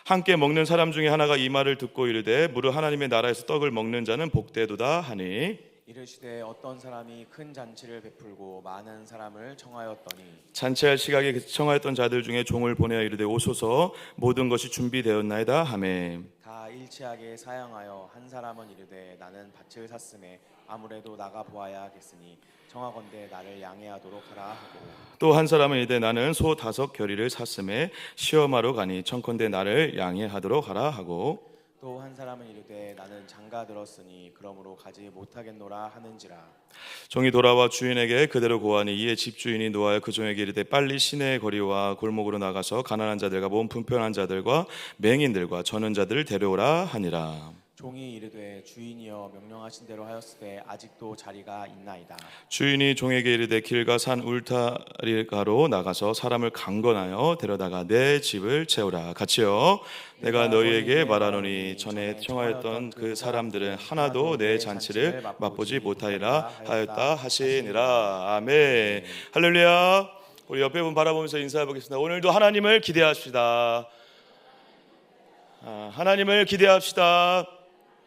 함께 먹는 사람 중에 하나가 이 말을 듣고 이르되 무릇 하나님의 나라에서 떡을 먹는 자는 복되도다 하니 이르시되 어떤 사람이 큰 잔치를 베풀고 많은 사람을 청하였더니 잔치할 시각에 청하였던 자들 중에 종을 보내어 이르되 오소서 모든 것이 준비되었나이다 하매 다 일치하게 사양하여 한 사람은 이르되 나는 밭을 샀음에 아무래도 나가 보아야겠으니 청하건대 나를 양해하도록 하라 하고 또 한 사람은 이르되 나는 소 5 겨리를 샀음에 시험하러 가니 청컨대 나를 양해하도록 하라 하고 또 한 사람은 이르되 나는 장가 들었으니 그러므로 가지 못하겠노라 하는지라. 종이 돌아와 주인에게 그대로 고하니 이에 집주인이 노하여 그 종에게 이르되 빨리 시내의 거리와 골목으로 나가서 가난한 자들과 몸 불편한 자들과 맹인들과 저는 자들을 데려오라 하니라. 종이 이르되 주인이여 명령하신 대로 하였으되 아직도 자리가 있나이다. 주인이 종에게 이르되 길과 산 울타리가로 나가서 사람을 강건하여 데려다가 내 집을 채우라. 같이요. 내가 너희에게 말하노니 전에 청하였던 그 사람들은 하나도 내 잔치를 맛보지 못하리라 하였다 하시니라. 아멘. 할렐루야. 우리 옆에 분 바라보면서 인사해 보겠습니다. 오늘도 하나님을 기대합시다. 하나님을 기대합시다.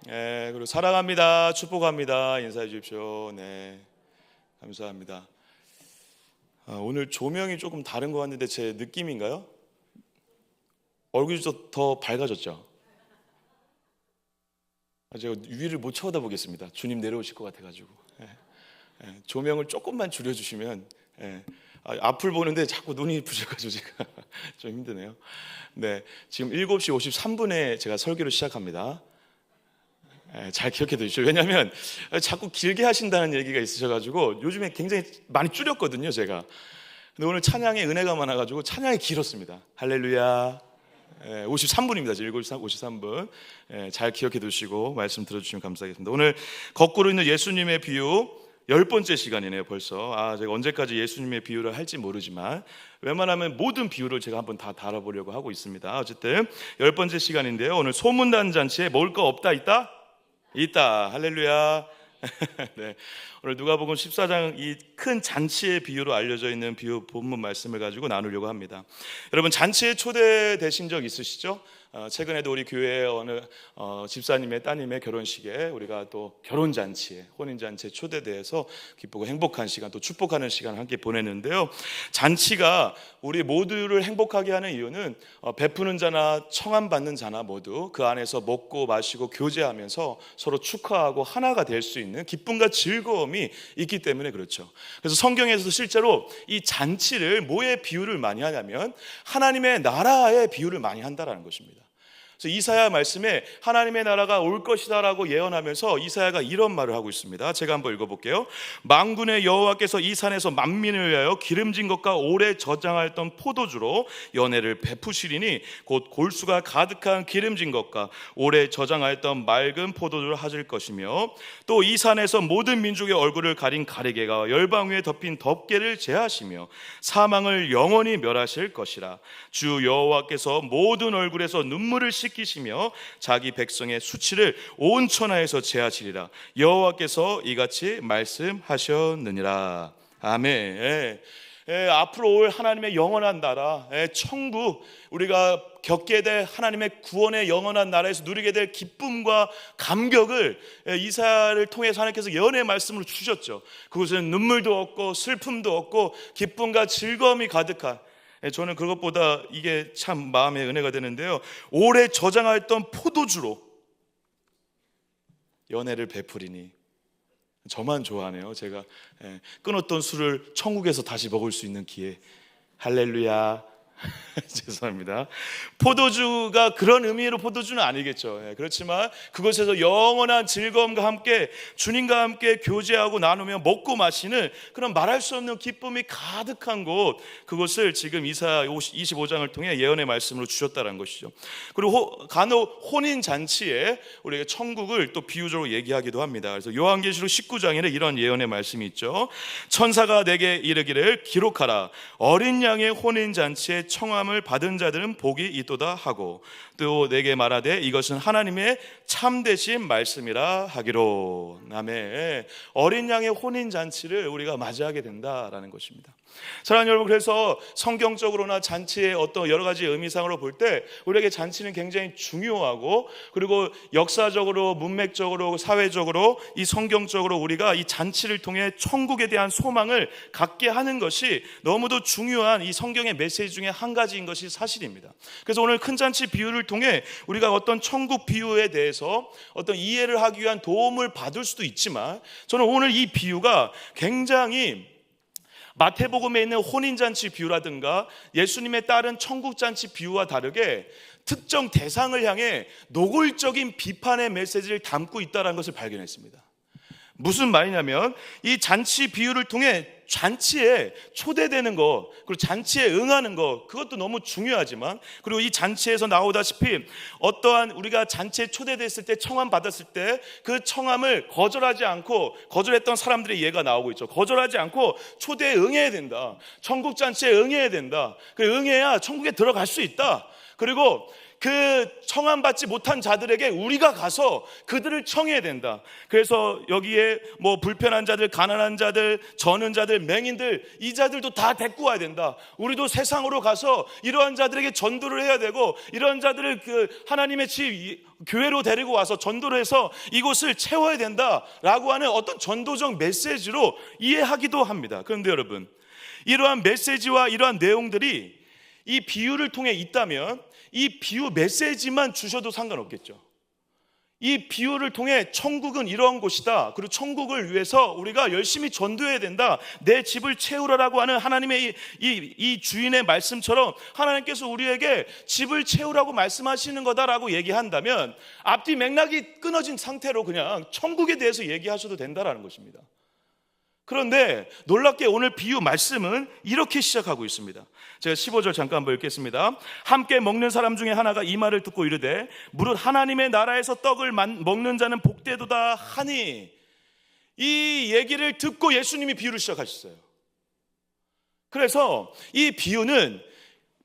네, 그리고 사랑합니다. 축복합니다. 인사해 주십시오. 네, 감사합니다. 오늘 조명이 조금 다른 것 같은데 제 느낌인가요? 얼굴이 더 밝아졌죠? 제가 위를 못 쳐다보겠습니다. 주님 내려오실 것 같아가지고. 조명을 조금만 줄여주시면. 앞을 보는데 자꾸 눈이 부셔가지고 제가 좀 힘드네요. 네, 지금 7시 53분에 제가 설교를 시작합니다. 잘 기억해 두십시오. 왜냐하면 자꾸 길게 하신다는 얘기가 있으셔가지고 요즘에 굉장히 많이 줄였거든요, 제가. 근데 오늘 찬양에 은혜가 많아가지고 찬양이 길었습니다. 할렐루야. 53분입니다. 7시 53분. 잘 기억해 두시고 말씀 들어주시면 감사하겠습니다. 오늘 거꾸로 있는 예수님의 비유 10번째 시간이네요, 벌써. 제가 언제까지 예수님의 비유를 할지 모르지만 웬만하면 모든 비유를 제가 한번 다 다뤄보려고 하고 있습니다. 어쨌든 10번째 시간인데요. 오늘 소문난 잔치에 먹을 거 없다, 있다? 있다. 할렐루야. 네. 오늘 누가복음 14장 이 큰 잔치의 비유로 알려져 있는 비유 본문 말씀을 가지고 나누려고 합니다. 여러분, 잔치에 초대되신 적 있으시죠? 최근에도 우리 교회의 어느 집사님의 따님의 결혼식에 우리가 또 결혼잔치에 혼인잔치에 초대돼서 기쁘고 행복한 시간, 또 축복하는 시간을 함께 보냈는데요. 잔치가 우리 모두를 행복하게 하는 이유는 베푸는 자나 청함받는 자나 모두 그 안에서 먹고 마시고 교제하면서 서로 축하하고 하나가 될 수 있는 기쁨과 즐거움이 있기 때문에 그렇죠. 그래서 성경에서도 실제로 이 잔치를 뭐에 비유를 많이 하냐면 하나님의 나라에 비유를 많이 한다라는 것입니다. 그래서 이사야 말씀에 하나님의 나라가 올 것이다라고 예언하면서 이사야가 이런 말을 하고 있습니다. 제가 한번 읽어볼게요. 만군의 여호와께서 이 산에서 만민을 위하여 기름진 것과 오래 저장하였던 포도주로 연회를 베푸시리니 곧 골수가 가득한 기름진 것과 오래 저장하였던 맑은 포도주를 하실 것이며 또 이 산에서 모든 민족의 얼굴을 가린 가리개가 열방 위에 덮인 덮개를 제하시며 사망을 영원히 멸하실 것이라. 주 여호와께서 모든 얼굴에서 눈물을 씻기시며 자기 백성의 수치를 온 천하에서 제하시리라. 여호와께서 이같이 말씀하셨느니라. 아멘. 앞으로 올 하나님의 영원한 나라, 천국, 우리가 겪게 될 하나님의 구원의 영원한 나라에서 누리게 될 기쁨과 감격을 이사야를 통해서 하나님께서 예언의 말씀으로 주셨죠. 그곳에는 눈물도 없고 슬픔도 없고 기쁨과 즐거움이 가득한, 저는 그것보다 이게 참 마음의 은혜가 되는데요, 오래 저장하였던 포도주로 연회를 베푸리니. 저만 좋아하네요. 제가 끊었던 술을 천국에서 다시 먹을 수 있는 기회. 할렐루야. 죄송합니다. 포도주가 그런 의미로 포도주는 아니겠죠. 그렇지만 그곳에서 영원한 즐거움과 함께 주님과 함께 교제하고 나누며 먹고 마시는 그런 말할 수 없는 기쁨이 가득한 곳, 그곳을 지금 이사야 25장을 통해 예언의 말씀으로 주셨다는 것이죠. 그리고 간혹 혼인잔치에 우리가 천국을 또 비유적으로 얘기하기도 합니다. 그래서 요한계시록 19장에는 이런 예언의 말씀이 있죠. 천사가 내게 이르기를 기록하라. 어린 양의 혼인잔치에 청함을 받은 자들은 복이 있도다 하고 또 내게 말하되 이것은 하나님의 참되신 말씀이라 하기로. 아멘. 어린 양의 혼인잔치를 우리가 맞이하게 된다라는 것입니다. 사랑하는 여러분, 그래서 성경적으로나 잔치의 어떤 여러 가지 의미상으로 볼 때 우리에게 잔치는 굉장히 중요하고, 그리고 역사적으로, 문맥적으로, 사회적으로, 이 성경적으로 우리가 이 잔치를 통해 천국에 대한 소망을 갖게 하는 것이 너무도 중요한 이 성경의 메시지 중에 한 가지인 것이 사실입니다. 그래서 오늘 큰 잔치 비유를 통해 우리가 어떤 천국 비유에 대해서 어떤 이해를 하기 위한 도움을 받을 수도 있지만, 저는 오늘 이 비유가 굉장히 마태복음에 있는 혼인잔치 비유라든가 예수님의 따른 천국잔치 비유와 다르게 특정 대상을 향해 노골적인 비판의 메시지를 담고 있다는 것을 발견했습니다. 무슨 말이냐면, 이 잔치 비유를 통해 잔치에 초대되는 것, 그리고 잔치에 응하는 것, 그것도 너무 중요하지만, 그리고 이 잔치에서 나오다시피 어떠한 우리가 잔치에 초대됐을 때, 청함 받았을 때 그 청함을 거절하지 않고, 거절했던 사람들의 예가 나오고 있죠. 거절하지 않고 초대에 응해야 된다. 천국 잔치에 응해야 된다. 응해야 천국에 들어갈 수 있다. 그리고 그 청함받지 못한 자들에게 우리가 가서 그들을 청해야 된다. 그래서 여기에 뭐 불편한 자들, 가난한 자들, 저는 자들, 맹인들, 이 자들도 다 데리고 와야 된다. 우리도 세상으로 가서 이러한 자들에게 전도를 해야 되고, 이러한 자들을 그 하나님의 집 교회로 데리고 와서 전도를 해서 이곳을 채워야 된다라고 하는 어떤 전도적 메시지로 이해하기도 합니다. 그런데 여러분, 이러한 메시지와 이러한 내용들이 이 비유를 통해 있다면 이 비유 메시지만 주셔도 상관없겠죠. 이 비유를 통해 천국은 이러한 곳이다, 그리고 천국을 위해서 우리가 열심히 전도해야 된다, 내 집을 채우라라고 하는 하나님의 이 주인의 말씀처럼 하나님께서 우리에게 집을 채우라고 말씀하시는 거다라고 얘기한다면 앞뒤 맥락이 끊어진 상태로 그냥 천국에 대해서 얘기하셔도 된다라는 것입니다. 그런데 놀랍게 오늘 비유 말씀은 이렇게 시작하고 있습니다. 제가 15절 잠깐 한번 읽겠습니다. 함께 먹는 사람 중에 하나가 이 말을 듣고 이르되 무릇 하나님의 나라에서 떡을 먹는 자는 복되도다 하니, 이 얘기를 듣고 예수님이 비유를 시작하셨어요. 그래서 이 비유는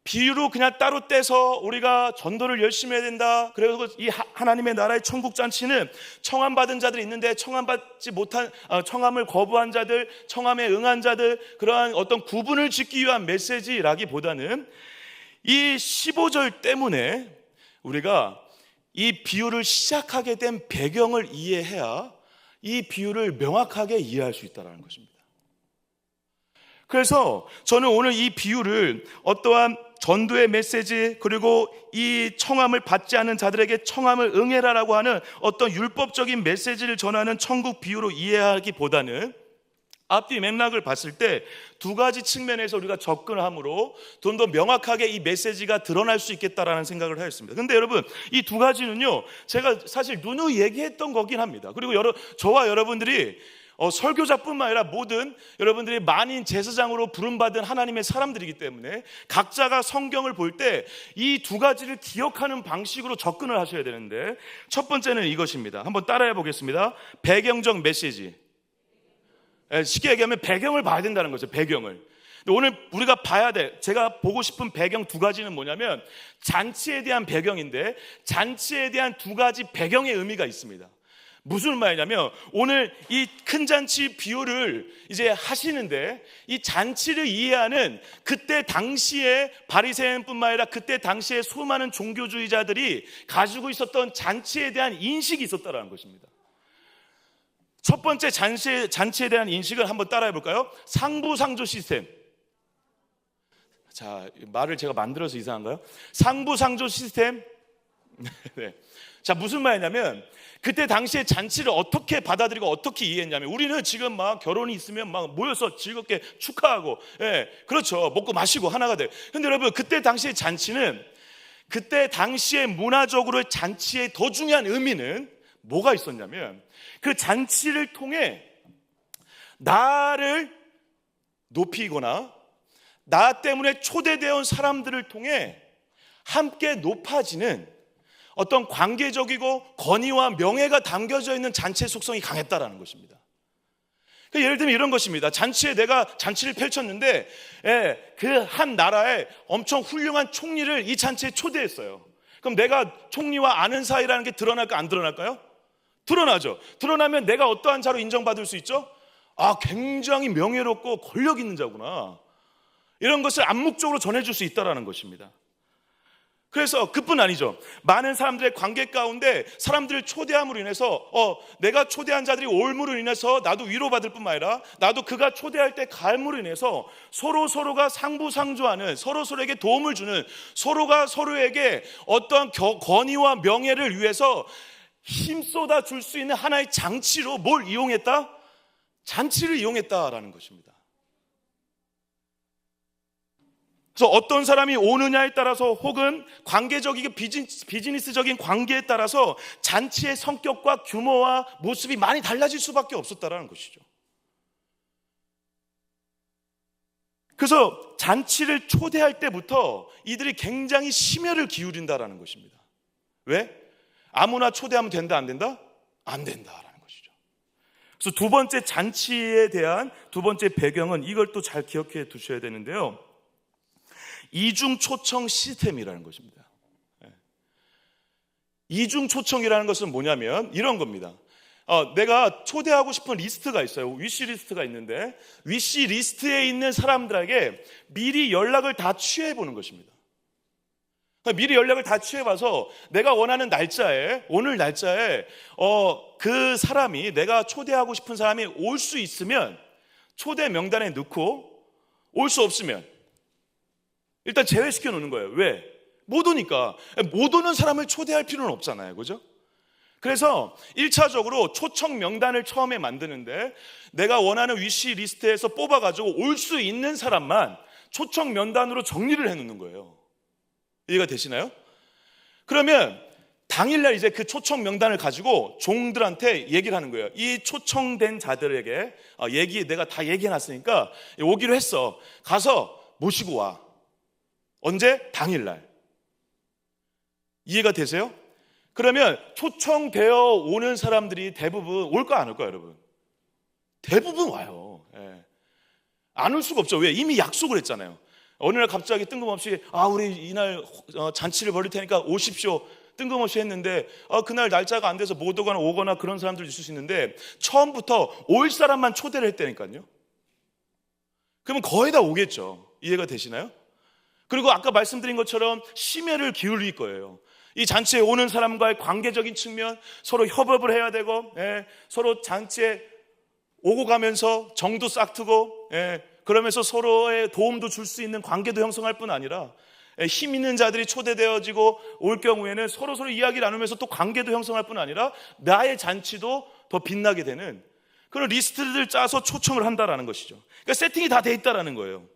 비유로 그냥 따로 떼서 우리가 전도를 열심히 해야 된다, 그리고 이 하나님의 나라의 천국잔치는 청함받은 자들이 있는데 청함받지 못한, 청함을 거부한 자들, 청함에 응한 자들, 그러한 어떤 구분을 짓기 위한 메시지라기보다는 이 15절 때문에 우리가 이 비유를 시작하게 된 배경을 이해해야 이 비유를 명확하게 이해할 수 있다는 것입니다. 그래서 저는 오늘 이 비유를 어떠한 전도의 메시지, 그리고 이 청함을 받지 않은 자들에게 청함을 응해라라고 하는 어떤 율법적인 메시지를 전하는 천국 비유로 이해하기보다는 앞뒤 맥락을 봤을 때 두 가지 측면에서 우리가 접근함으로 좀 더 명확하게 이 메시지가 드러날 수 있겠다라는 생각을 하였습니다. 그런데 여러분, 이 두 가지는요, 제가 사실 누누이 얘기했던 거긴 합니다. 그리고 저와 여러분들이 설교자뿐만 아니라 모든 여러분들이 만인 제사장으로 부름받은 하나님의 사람들이기 때문에 각자가 성경을 볼 때 이 두 가지를 기억하는 방식으로 접근을 하셔야 되는데, 첫 번째는 이것입니다. 한번 따라해 보겠습니다. 배경적 메시지. 쉽게 얘기하면 배경을 봐야 된다는 거죠. 배경을. 근데 오늘 우리가 봐야 돼, 제가 보고 싶은 배경 두 가지는 뭐냐면 잔치에 대한 배경인데, 잔치에 대한 두 가지 배경의 의미가 있습니다. 무슨 말이냐면 오늘 이 큰 잔치 비유를 이제 하시는데, 이 잔치를 이해하는 그때 당시에 바리새인뿐만 아니라 그때 당시에 수많은 종교주의자들이 가지고 있었던 잔치에 대한 인식이 있었다는 것입니다. 첫 번째 잔치에 대한 인식을 한번 따라해 볼까요? 상부상조 시스템. 자, 말을 제가 만들어서 이상한가요? 상부상조 시스템. 네. 자, 무슨 말이냐면 그때 당시에 잔치를 어떻게 받아들이고 어떻게 이해했냐면, 우리는 지금 막 결혼이 있으면 막 모여서 즐겁게 축하하고, 그렇죠, 먹고 마시고 하나가 돼. 근데 여러분, 그때 당시의 잔치는, 그때 당시에 문화적으로 잔치의 더 중요한 의미는 뭐가 있었냐면, 그 잔치를 통해 나를 높이거나 나 때문에 초대되어 온 사람들을 통해 함께 높아지는 어떤 관계적이고 권위와 명예가 담겨져 있는 잔치의 속성이 강했다라는 것입니다. 예를 들면 이런 것입니다. 잔치에 내가 잔치를 펼쳤는데 그 한 나라의 엄청 훌륭한 총리를 이 잔치에 초대했어요. 그럼 내가 총리와 아는 사이라는 게 드러날까 안 드러날까요? 드러나죠. 드러나면 내가 어떠한 자로 인정받을 수 있죠? 아, 굉장히 명예롭고 권력 있는 자구나. 이런 것을 암묵적으로 전해줄 수 있다는 것입니다. 그래서 그뿐 아니죠. 많은 사람들의 관계 가운데 사람들을 초대함으로 인해서 내가 초대한 자들이 올므로 인해서 나도 위로받을 뿐만 아니라 나도 그가 초대할 때 갈므로 인해서 서로가 상부상조하는, 서로에게 도움을 주는, 서로가 서로에게 어떠한 권위와 명예를 위해서 힘쏟아 줄 수 있는 하나의 장치로 뭘 이용했다? 잔치를 이용했다라는 것입니다. 그래서 어떤 사람이 오느냐에 따라서 혹은 관계적이고 비즈니스적인 관계에 따라서 잔치의 성격과 규모와 모습이 많이 달라질 수밖에 없었다라는 것이죠. 그래서 잔치를 초대할 때부터 이들이 굉장히 심혈을 기울인다라는 것입니다. 왜? 아무나 초대하면 된다, 안 된다? 안 된다라는 것이죠. 그래서 두 번째 잔치에 대한 두 번째 배경은 이걸 또 잘 기억해 두셔야 되는데요. 이중 초청 시스템이라는 것입니다. 이중 초청이라는 것은 뭐냐면 이런 겁니다. 내가 초대하고 싶은 리스트가 있어요. 위시 리스트가 있는데 위시 리스트에 있는 사람들에게 미리 연락을 다 취해 보는 것입니다. 미리 연락을 다 취해봐서 내가 원하는 날짜에, 오늘 날짜에 그 사람이, 내가 초대하고 싶은 사람이 올 수 있으면 초대 명단에 넣고, 올 수 없으면 일단 제외시켜 놓는 거예요. 왜? 못 오니까. 못 오는 사람을 초대할 필요는 없잖아요. 그죠? 그래서 1차적으로 초청 명단을 처음에 만드는데 내가 원하는 위시 리스트에서 뽑아가지고 올 수 있는 사람만 초청 명단으로 정리를 해놓는 거예요. 이해가 되시나요? 그러면 당일날 이제 그 초청 명단을 가지고 종들한테 얘기를 하는 거예요. 이 초청된 자들에게 내가 다 얘기해놨으니까 오기로 했어. 가서 모시고 와. 언제? 당일날. 이해가 되세요? 그러면 초청되어 오는 사람들이 대부분 올까 안 올까 여러분? 대부분 와요. 안 올 수가 없죠. 왜? 이미 약속을 했잖아요. 어느 날 갑자기 뜬금없이 우리 이날 잔치를 벌일 테니까 오십시오. 뜬금없이 했는데 그날 날짜가 안 돼서 못 오거나 그런 사람들 있을 수 있는데 처음부터 올 사람만 초대를 했다니까요. 그러면 거의 다 오겠죠. 이해가 되시나요? 그리고 아까 말씀드린 것처럼 심혈을 기울일 거예요. 이 잔치에 오는 사람과의 관계적인 측면, 서로 협업을 해야 되고, 서로 잔치에 오고 가면서 정도 싹트고, 그러면서 서로의 도움도 줄 수 있는 관계도 형성할 뿐 아니라 힘 있는 자들이 초대되어지고 올 경우에는 서로 이야기를 나누면서 또 관계도 형성할 뿐 아니라 나의 잔치도 더 빛나게 되는 그런 리스트를 짜서 초청을 한다라는 것이죠. 그러니까 세팅이 다 돼 있다라는 거예요.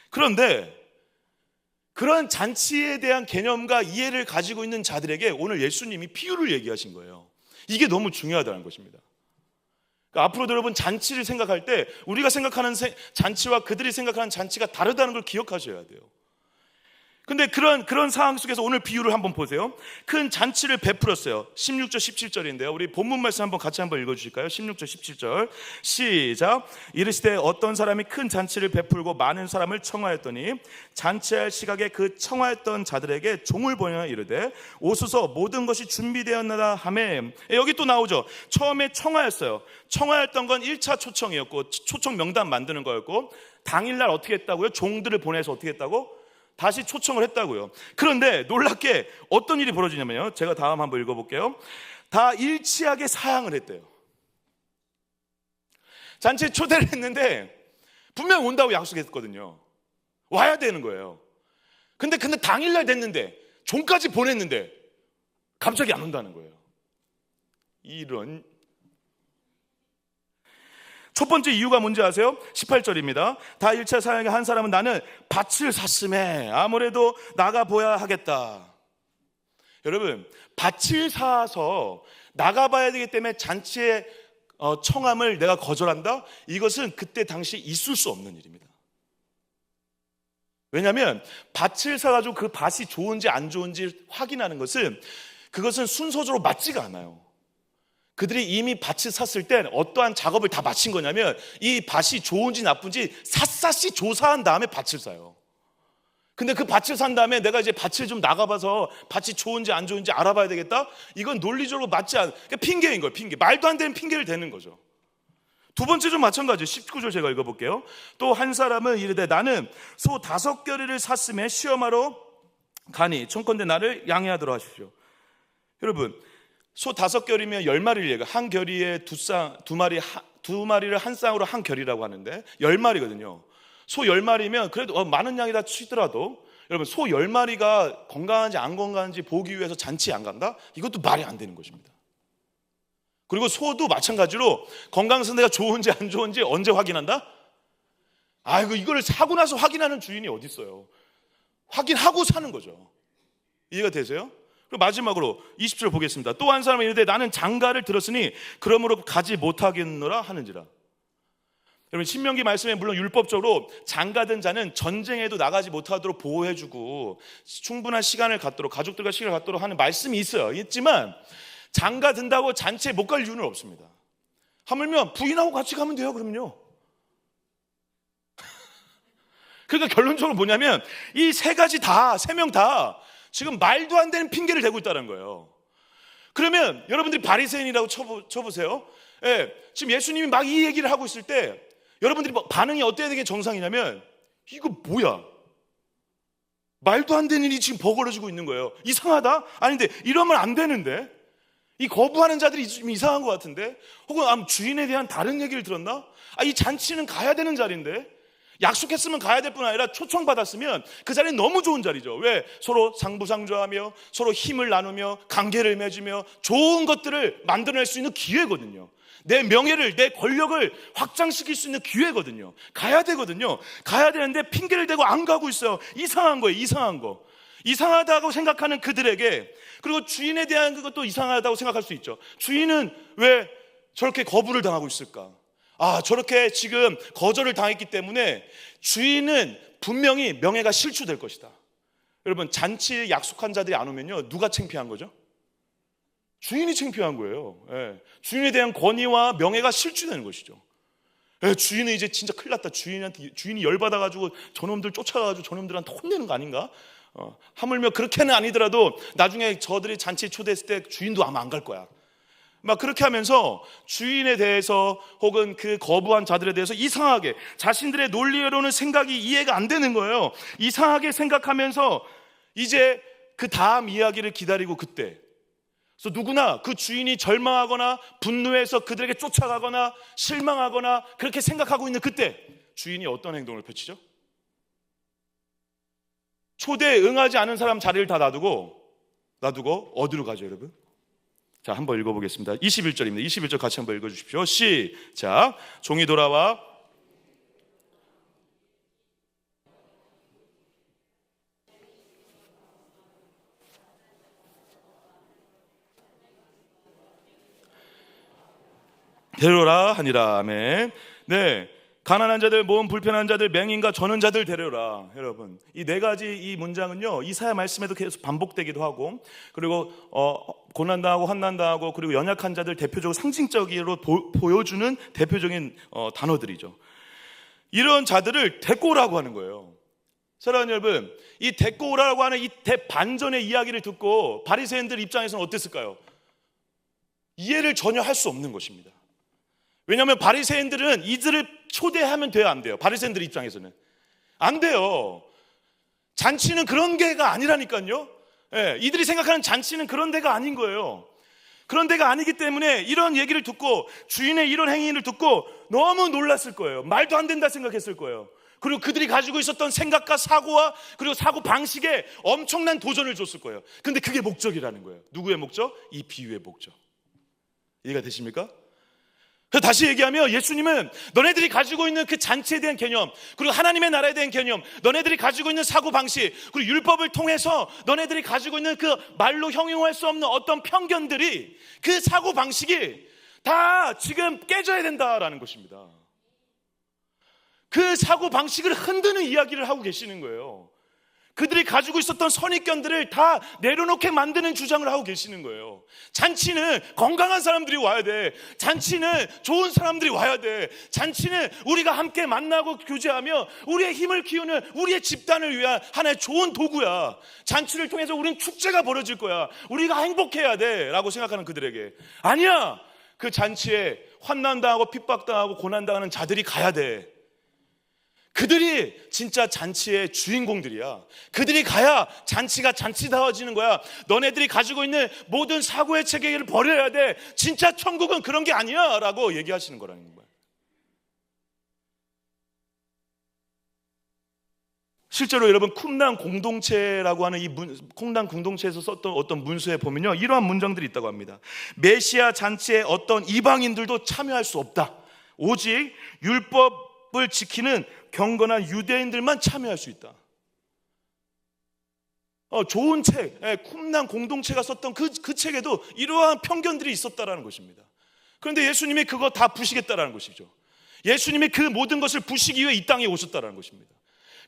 그런데 그런 잔치에 대한 개념과 이해를 가지고 있는 자들에게 오늘 예수님이 비유를 얘기하신 거예요. 이게 너무 중요하다는 것입니다. 그러니까 앞으로도 여러분 잔치를 생각할 때 우리가 생각하는 잔치와 그들이 생각하는 잔치가 다르다는 걸 기억하셔야 돼요. 근데 그런 상황 속에서 오늘 비유를 한번 보세요. 큰 잔치를 베풀었어요. 16절 17절인데요. 우리 본문 말씀 한번 같이 한번 읽어주실까요? 16절 17절 시작. 이르시되 어떤 사람이 큰 잔치를 베풀고 많은 사람을 청하였더니 잔치할 시각에 그 청하였던 자들에게 종을 보내어 이르되 오소서 모든 것이 준비되었나다 하매. 여기 또 나오죠. 처음에 청하였어요. 청하였던 건 1차 초청이었고 초청 명단 만드는 거였고 당일날 어떻게 했다고요? 종들을 보내서 어떻게 했다고? 다시 초청을 했다고요. 그런데 놀랍게 어떤 일이 벌어지냐면요. 제가 다음 한번 읽어볼게요. 다 일치하게 사양을 했대요. 잔치에 초대를 했는데 분명 온다고 약속했거든요. 와야 되는 거예요. 근데 당일날 됐는데 종까지 보냈는데 갑자기 안 온다는 거예요. 이런 첫 번째 이유가 뭔지 아세요? 18절입니다. 다 1차 사양에 한 사람은 나는 밭을 샀음에 아무래도 나가봐야 하겠다. 여러분, 밭을 사서 나가봐야 되기 때문에 잔치의 청함을 내가 거절한다? 이것은 그때 당시 있을 수 없는 일입니다. 왜냐하면 밭을 사가지고 그 밭이 좋은지 안 좋은지 확인하는 것은 그것은 순서적으로 맞지가 않아요. 그들이 이미 밭을 샀을 때 어떠한 작업을 다 마친 거냐면 이 밭이 좋은지 나쁜지 샅샅이 조사한 다음에 밭을 사요. 근데 그 밭을 산 다음에 내가 이제 밭을 좀 나가봐서 밭이 좋은지 안 좋은지 알아봐야 되겠다? 이건 논리적으로 맞지 않은, 그러니까 핑계인 거예요. 핑계. 말도 안 되는 핑계를 대는 거죠. 두 번째 좀 마찬가지. 19절 제가 읽어볼게요. 또 한 사람은 이르되 나는 소 5겨리를 샀음에 시험하러 가니 청컨대 나를 양해하도록 하십시오. 여러분, 소 5겨리면 10마리를 얘기해요. 한 겨리에 두 마리를 한 쌍으로 한 겨리라고 하는데 10마리거든요. 소 10마리면 그래도 많은 양이라 치더라도 여러분, 소 10마리가 건강한지 안 건강한지 보기 위해서 잔치에 안 간다? 이것도 말이 안 되는 것입니다. 그리고 소도 마찬가지로 건강 상태가 좋은지 안 좋은지 언제 확인한다? 이거를 사고 나서 확인하는 주인이 어디 있어요? 확인하고 사는 거죠. 이해가 되세요? 그리고 마지막으로 20절 보겠습니다. 또 한 사람은 이르되 나는 장가를 들었으니 그러므로 가지 못하겠노라 하는지라. 여러분, 신명기 말씀에 물론 율법적으로 장가든 자는 전쟁에도 나가지 못하도록 보호해주고 충분한 시간을 갖도록, 가족들과 시간을 갖도록 하는 말씀이 있지만 장가 든다고 잔치에 못 갈 이유는 없습니다. 하물며 부인하고 같이 가면 돼요. 그럼요. 그러니까 결론적으로 뭐냐면 이 세 명 다 지금 말도 안 되는 핑계를 대고 있다는 거예요. 그러면 여러분들이 바리새인이라고 쳐보세요. 지금 예수님이 막 이 얘기를 하고 있을 때 여러분들이 반응이 어때야 되는 게 정상이냐면 이거 뭐야? 말도 안 되는 일이 지금 버거워지고 있는 거예요. 이상하다? 아닌데 이러면 안 되는데? 이 거부하는 자들이 좀 이상한 것 같은데? 혹은 주인에 대한 다른 얘기를 들었나? 이 잔치는 가야 되는 자리인데? 약속했으면 가야 될 뿐 아니라 초청받았으면 그 자리는 너무 좋은 자리죠. 왜? 서로 상부상조하며 서로 힘을 나누며 관계를 맺으며 좋은 것들을 만들어낼 수 있는 기회거든요. 내 명예를, 내 권력을 확장시킬 수 있는 기회거든요. 가야 되거든요. 가야 되는데 핑계를 대고 안 가고 있어요. 이상한 거예요. 이상한 거. 이상하다고 생각하는 그들에게, 그리고 주인에 대한 그것도 이상하다고 생각할 수 있죠. 주인은 왜 저렇게 거부를 당하고 있을까? 저렇게 지금 거절을 당했기 때문에 주인은 분명히 명예가 실추될 것이다. 여러분, 잔치에 약속한 자들이 안 오면요, 누가 창피한 거죠? 주인이 창피한 거예요. 주인에 대한 권위와 명예가 실추되는 것이죠. 주인은 이제 진짜 큰일 났다. 주인이 열받아가지고 저놈들 쫓아가가지고 저놈들한테 혼내는 거 아닌가? 하물며 그렇게는 아니더라도 나중에 저들이 잔치에 초대했을 때 주인도 아마 안 갈 거야. 막 그렇게 하면서 주인에 대해서 혹은 그 거부한 자들에 대해서 이상하게 자신들의 논리로는 생각이 이해가 안 되는 거예요. 이상하게 생각하면서 이제 그 다음 이야기를 기다리고 그때, 그래서 누구나 그 주인이 절망하거나 분노해서 그들에게 쫓아가거나 실망하거나 그렇게 생각하고 있는 그때 주인이 어떤 행동을 펼치죠? 초대에 응하지 않은 사람 자리를 다 놔두고 어디로 가죠, 여러분? 자, 한번 읽어보겠습니다. 21절입니다. 21절 같이 한번 읽어주십시오. 시작. 종이 돌아와 데려라 하니라. 아멘. 네, 가난한 자들, 몸 불편한 자들, 맹인과 저는 자들 데려라. 여러분, 이 네 가지 이 문장은요, 이사야 말씀에도 계속 반복되기도 하고, 그리고 고난당하고 환난당하고 그리고 연약한 자들 대표적으로 상징적으로 보여주는 대표적인 단어들이죠. 이런 자들을 데리고 오라고 하는 거예요. 사랑하는 여러분, 이 데리고 오라고 하는 이 대반전의 이야기를 듣고 바리새인들 입장에서는 어땠을까요? 이해를 전혀 할 수 없는 것입니다. 왜냐하면 바리새인들은 이들을 초대하면 돼요, 안 돼요? 바리새인들 입장에서는 안 돼요. 잔치는 그런 데가 아니라니까요. 이들이 생각하는 잔치는 그런 데가 아닌 거예요. 그런 데가 아니기 때문에 이런 얘기를 듣고 주인의 이런 행위를 듣고 너무 놀랐을 거예요. 말도 안 된다 생각했을 거예요. 그리고 그들이 가지고 있었던 생각과 사고와 그리고 사고 방식에 엄청난 도전을 줬을 거예요. 근데 그게 목적이라는 거예요. 누구의 목적? 이 비유의 목적. 이해가 되십니까? 그래서 다시 얘기하면 예수님은 너네들이 가지고 있는 그 잔치에 대한 개념, 그리고 하나님의 나라에 대한 개념, 너네들이 가지고 있는 사고방식, 그리고 율법을 통해서 너네들이 가지고 있는 그 말로 형용할 수 없는 어떤 편견들이, 그 사고방식이 다 지금 깨져야 된다라는 것입니다. 그 사고방식을 흔드는 이야기를 하고 계시는 거예요. 그들이 가지고 있었던 선입견들을 다 내려놓게 만드는 주장을 하고 계시는 거예요. 잔치는 건강한 사람들이 와야 돼. 잔치는 좋은 사람들이 와야 돼. 잔치는 우리가 함께 만나고 교제하며 우리의 힘을 키우는 우리의 집단을 위한 하나의 좋은 도구야. 잔치를 통해서 우리는 축제가 벌어질 거야. 우리가 행복해야 돼 라고 생각하는 그들에게, 아니야, 그 잔치에 환난당하고 핍박당하고 고난당하는 자들이 가야 돼. 그들이 진짜 잔치의 주인공들이야. 그들이 가야 잔치가 잔치다워지는 거야. 너네들이 가지고 있는 모든 사고의 체계를 버려야 돼. 진짜 천국은 그런 게 아니야 라고 얘기하시는 거라는 거야. 실제로 여러분 쿰난 공동체라고 하는 이 쿰난 공동체에서 썼던 어떤 문서에 보면요, 이러한 문장들이 있다고 합니다. 메시아 잔치에 어떤 이방인들도 참여할 수 없다. 오직 율법을 지키는 경건한 유대인들만 참여할 수 있다. 좋은 책, 쿰난 공동체가 썼던 그 책에도 이러한 편견들이 있었다라는 것입니다. 그런데 예수님이 그거 다 부시겠다라는 것이죠. 예수님이 그 모든 것을 부시기 위해 이 땅에 오셨다라는 것입니다.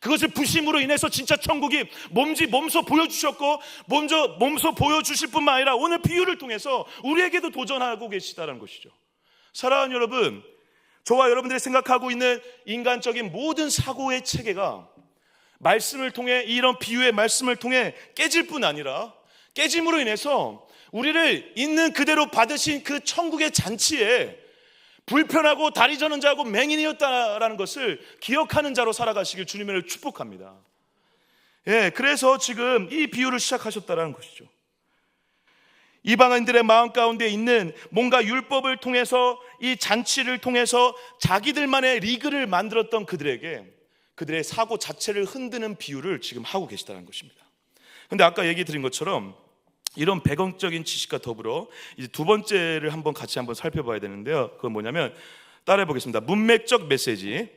그것을 부심으로 인해서 진짜 천국이 몸소 보여주셨고 몸소 보여주실 뿐만 아니라 오늘 비유를 통해서 우리에게도 도전하고 계시다는 것이죠. 사랑하는 여러분, 저와 여러분들이 생각하고 있는 인간적인 모든 사고의 체계가 말씀을 통해, 이런 비유의 말씀을 통해 깨질 뿐 아니라 깨짐으로 인해서 우리를 있는 그대로 받으신 그 천국의 잔치에 불편하고 다리 저는 자고 맹인이었다라는 것을 기억하는 자로 살아가시길 주님을 축복합니다. 그래서 지금 이 비유를 시작하셨다라는 것이죠. 이방인들의 마음 가운데 있는 뭔가 율법을 통해서, 이 잔치를 통해서 자기들만의 리그를 만들었던 그들에게 그들의 사고 자체를 흔드는 비유를 지금 하고 계시다는 것입니다. 그런데 아까 얘기 드린 것처럼 이런 배경적인 지식과 더불어 이제 두 번째를 같이 한번 살펴봐야 되는데요. 그건 뭐냐면, 따라해 보겠습니다. 문맥적 메시지.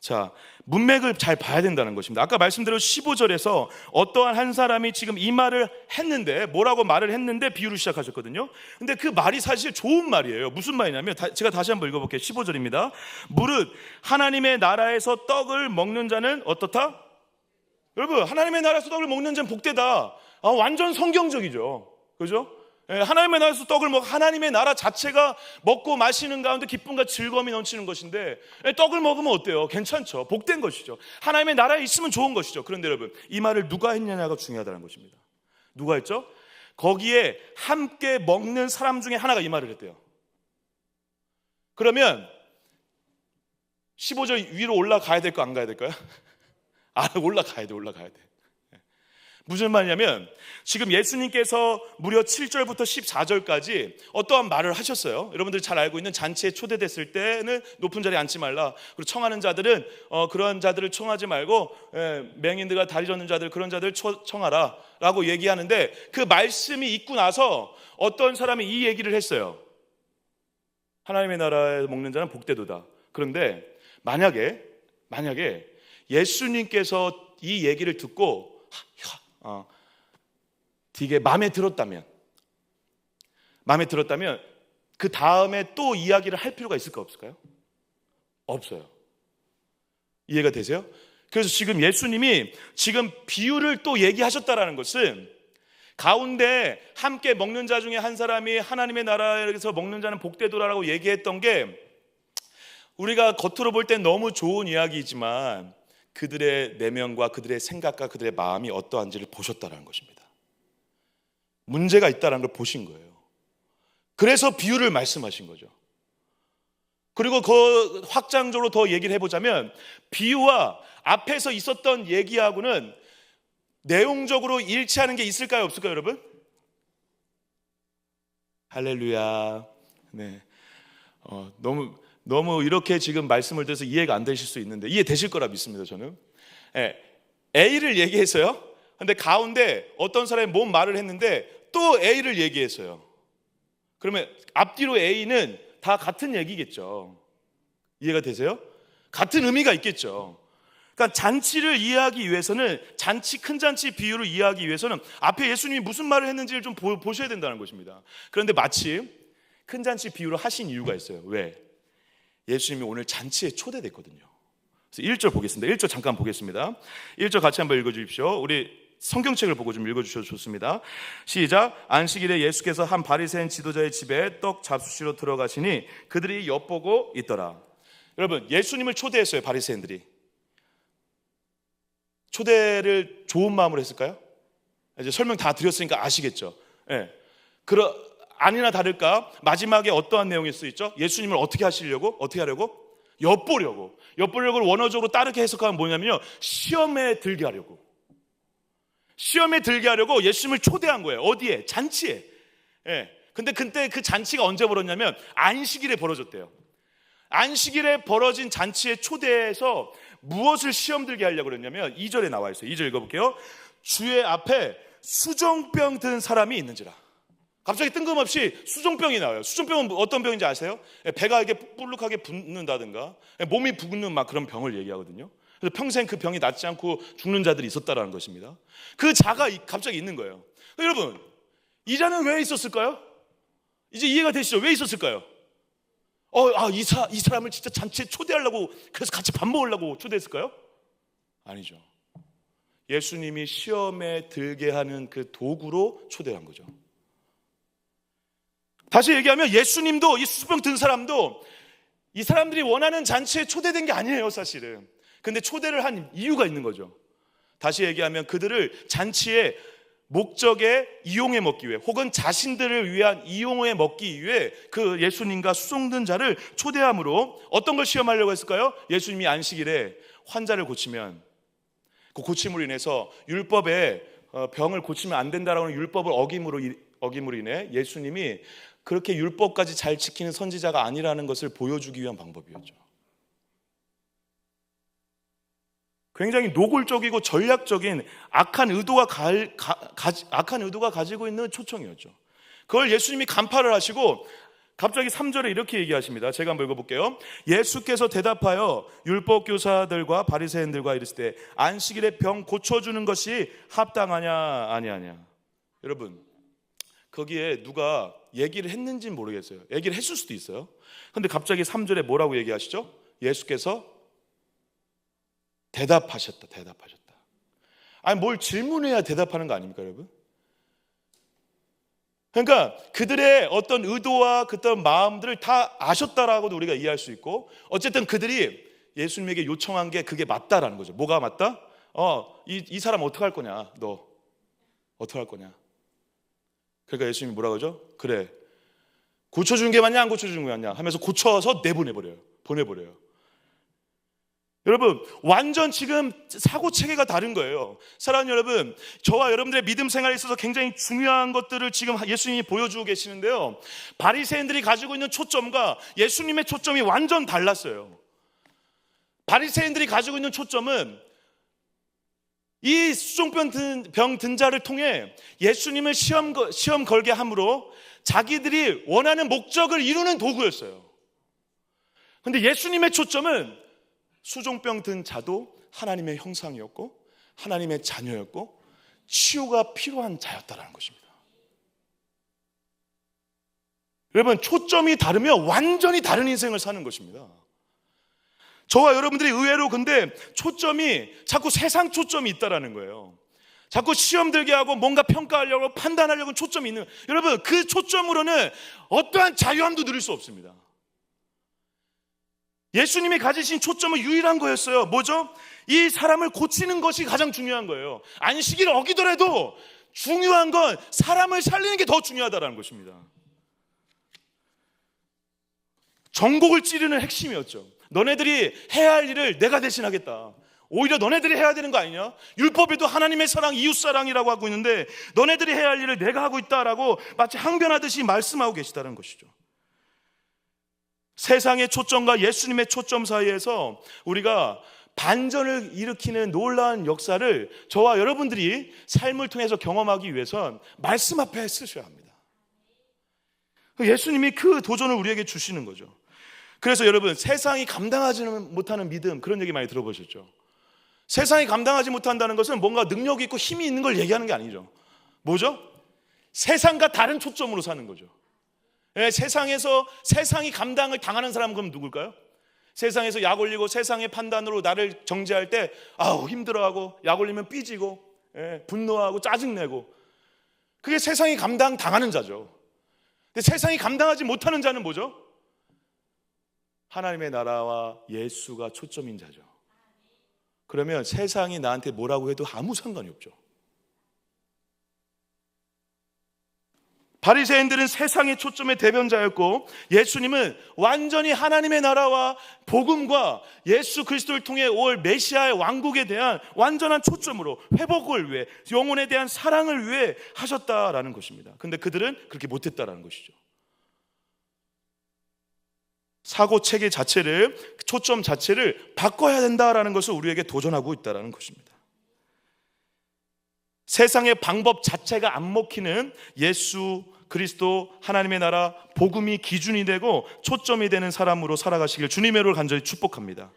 자, 문맥을 잘 봐야 된다는 것입니다. 아까 말씀드린 15절에서 어떠한 한 사람이 지금 이 말을 했는데, 뭐라고 말을 했는데 비유를 시작하셨거든요. 근데 그 말이 사실 좋은 말이에요. 무슨 말이냐면, 제가 다시 한번 읽어볼게요. 15절입니다. 무릇 하나님의 나라에서 떡을 먹는 자는 어떻다? 여러분, 하나님의 나라에서 떡을 먹는 자는 복되다. 완전 성경적이죠. 그죠? 하나님의 나라에서 떡을 먹고, 하나님의 나라 자체가 먹고 마시는 가운데 기쁨과 즐거움이 넘치는 것인데, 떡을 먹으면 어때요? 괜찮죠. 복된 것이죠. 하나님의 나라에 있으면 좋은 것이죠. 그런데 여러분, 이 말을 누가 했냐가 중요하다는 것입니다. 누가 했죠? 거기에 함께 먹는 사람 중에 하나가 이 말을 했대요. 그러면 15절 위로 올라가야 될까 안 가야 될까요? 올라가야 돼. 무슨 말이냐면, 지금 예수님께서 무려 7절부터 14절까지 어떠한 말을 하셨어요. 여러분들이 잘 알고 있는 잔치에 초대됐을 때는 높은 자리에 앉지 말라. 그리고 청하는 자들은 그런 자들을 청하지 말고 맹인들과 다리 젖는 자들, 그런 자들을 청하라 라고 얘기하는데, 그 말씀이 있고 나서 어떤 사람이 이 얘기를 했어요. 하나님의 나라에 먹는 자는 복되도다. 그런데 만약에 예수님께서 이 얘기를 듣고 되게 마음에 들었다면 그 다음에 또 이야기를 할 필요가 있을까 없을까요? 없어요. 이해가 되세요? 그래서 지금 예수님이 지금 비유를 또 얘기하셨다라는 것은, 가운데 함께 먹는 자 중에 한 사람이 하나님의 나라에서 먹는 자는 복되도라라고 얘기했던 게, 우리가 겉으로 볼 땐 너무 좋은 이야기이지만 그들의 내면과 그들의 생각과 그들의 마음이 어떠한지를 보셨다는 것입니다. 문제가 있다는 걸 보신 거예요. 그래서 비유를 말씀하신 거죠. 그리고 그 확장적으로 더 얘기를 해보자면, 비유와 앞에서 있었던 얘기하고는 내용적으로 일치하는 게 있을까요, 없을까요, 여러분? 할렐루야. 네. 너무 이렇게 지금 말씀을 들어서 이해가 안 되실 수 있는데 이해되실 거라 믿습니다, 저는. A를 얘기했어요. 근데 가운데 어떤 사람이 뭔 말을 했는데 또 A를 얘기했어요. 그러면 앞뒤로 A는 다 같은 얘기겠죠. 이해가 되세요? 같은 의미가 있겠죠. 그러니까 잔치를 이해하기 위해서는, 큰 잔치 비유를 이해하기 위해서는 앞에 예수님이 무슨 말을 했는지를 좀 보셔야 된다는 것입니다. 그런데 마침 큰 잔치 비유를 하신 이유가 있어요. 왜? 예수님이 오늘 잔치에 초대됐거든요. 그래서 1절 보겠습니다. 1절 잠깐 보겠습니다. 1절 같이 한번 읽어주십시오. 우리 성경책을 보고 좀 읽어주셔도 좋습니다. 시작. 안식일에 예수께서 한 바리새인 지도자의 집에 떡 잡수시러 들어가시니 그들이 엿보고 있더라. 여러분, 예수님을 초대했어요. 바리새인들이 초대를 좋은 마음으로 했을까요? 이제 설명 다 드렸으니까 아시겠죠. 아니나 다를까 마지막에 어떠한 내용이 쓰여있죠? 예수님을 어떻게 하려고? 엿보려고 원어적으로 따르게 해석하면 뭐냐면요, 시험에 들게 하려고 예수님을 초대한 거예요. 어디에? 잔치에. 근데 그때 그 잔치가 언제 벌어졌냐면 안식일에 벌어졌대요. 안식일에 벌어진 잔치에 초대해서 무엇을 시험 들게 하려고 그랬냐면 2절에 나와 있어요. 2절 읽어볼게요. 주의 앞에 수종병 든 사람이 있는지라. 갑자기 뜬금없이 수종병이 나와요. 수종병은 어떤 병인지 아세요? 배가 이렇게 불룩하게 붓는다든가 몸이 붓는 막 그런 병을 얘기하거든요. 그래서 평생 그 병이 낫지 않고 죽는 자들이 있었다라는 것입니다. 그 자가 갑자기 있는 거예요. 여러분, 이 자는 왜 있었을까요? 이제 이해가 되시죠? 왜 있었을까요? 이 사람을 진짜 잔치에 초대하려고, 그래서 같이 밥 먹으려고 초대했을까요? 아니죠. 예수님이 시험에 들게 하는 그 도구로 초대한 거죠. 다시 얘기하면 예수님도 이 수병 든 사람도 이 사람들이 원하는 잔치에 초대된 게 아니에요, 사실은. 근데 초대를 한 이유가 있는 거죠. 다시 얘기하면 그들을 잔치의 목적에 이용해 먹기 위해, 혹은 자신들을 위한 이용해 먹기 위해 그 예수님과 수종든 자를 초대함으로 어떤 걸 시험하려고 했을까요? 예수님이 안식일에 환자를 고치면 그 고침으로 인해서 율법에 병을 고치면 안 된다라고 하는 율법을 어김으로 인해 예수님이 그렇게 율법까지 잘 지키는 선지자가 아니라는 것을 보여주기 위한 방법이었죠. 굉장히 노골적이고 전략적인 악한 의도가 가지고 있는 초청이었죠. 그걸 예수님이 간파를 하시고 갑자기 3절에 이렇게 얘기하십니다. 제가 한번 읽어볼게요. 예수께서 대답하여 율법교사들과 바리새인들과 이르시되 안식일에 병 고쳐주는 것이 합당하냐 아니하냐. 여러분, 거기에 누가 얘기를 했는지는 모르겠어요. 얘기를 했을 수도 있어요. 근데 갑자기 3절에 뭐라고 얘기하시죠? 예수께서 대답하셨다. 아니, 뭘 질문해야 대답하는 거 아닙니까, 여러분? 그러니까 그들의 어떤 의도와 그런 마음들을 다 아셨다라고도 우리가 이해할 수 있고, 어쨌든 그들이 예수님에게 요청한 게 그게 맞다라는 거죠. 뭐가 맞다? 이 사람 어떻게 할 거냐? 너 어떻게 할 거냐? 그러니까 예수님이 뭐라고 하죠? 그래, 고쳐주는 게 맞냐 안 고쳐주는 게 맞냐 하면서 고쳐서 보내버려요. 여러분, 완전 지금 사고체계가 다른 거예요. 사랑하는 여러분, 저와 여러분들의 믿음 생활에 있어서 굉장히 중요한 것들을 지금 예수님이 보여주고 계시는데요, 바리새인들이 가지고 있는 초점과 예수님의 초점이 완전 달랐어요. 바리새인들이 가지고 있는 초점은 이 수종병 든 자를 통해 예수님을 시험 걸게 함으로 자기들이 원하는 목적을 이루는 도구였어요. 그런데 예수님의 초점은 수종병 든 자도 하나님의 형상이었고 하나님의 자녀였고 치유가 필요한 자였다라는 것입니다. 여러분, 초점이 다르면 완전히 다른 인생을 사는 것입니다. 저와 여러분들이 의외로 근데 초점이 자꾸 세상 초점이 있다라는 거예요. 자꾸 시험 들게 하고 뭔가 평가하려고 판단하려고 초점이 있는, 여러분, 그 초점으로는 어떠한 자유함도 누릴 수 없습니다. 예수님이 가지신 초점은 유일한 거였어요. 뭐죠? 이 사람을 고치는 것이 가장 중요한 거예요. 안식일을 어기더라도 중요한 건 사람을 살리는 게 더 중요하다는 것입니다. 전곡을 찌르는 핵심이었죠. 너네들이 해야 할 일을 내가 대신하겠다. 오히려 너네들이 해야 되는 거 아니냐? 율법에도 하나님의 사랑, 이웃사랑이라고 하고 있는데 너네들이 해야 할 일을 내가 하고 있다라고 마치 항변하듯이 말씀하고 계시다는 것이죠. 세상의 초점과 예수님의 초점 사이에서 우리가 반전을 일으키는 놀라운 역사를 저와 여러분들이 삶을 통해서 경험하기 위해선 말씀 앞에 쓰셔야 합니다. 예수님이 그 도전을 우리에게 주시는 거죠. 그래서 여러분, 세상이 감당하지 못하는 믿음, 그런 얘기 많이 들어보셨죠? 세상이 감당하지 못한다는 것은 뭔가 능력이 있고 힘이 있는 걸 얘기하는 게 아니죠. 뭐죠? 세상과 다른 초점으로 사는 거죠. 세상에서 세상이 감당을 당하는 사람은 그럼 누굴까요? 세상에서 약 올리고 세상의 판단으로 나를 정죄할 때 힘들어하고 약 올리면 삐지고 분노하고 짜증내고, 그게 세상이 감당 당하는 자죠. 근데 세상이 감당하지 못하는 자는 뭐죠? 하나님의 나라와 예수가 초점인 자죠. 그러면 세상이 나한테 뭐라고 해도 아무 상관이 없죠. 바리새인들은 세상의 초점의 대변자였고, 예수님은 완전히 하나님의 나라와 복음과 예수 그리스도를 통해 올 메시아의 왕국에 대한 완전한 초점으로 회복을 위해, 영혼에 대한 사랑을 위해 하셨다라는 것입니다. 근데 그들은 그렇게 못했다라는 것이죠. 사고 체계 자체를, 초점 자체를 바꿔야 된다라는 것을 우리에게 도전하고 있다라는 것입니다. 세상의 방법 자체가 안 먹히는 예수 그리스도 하나님의 나라 복음이 기준이 되고 초점이 되는 사람으로 살아가시길 주님의 이름으로 간절히 축복합니다.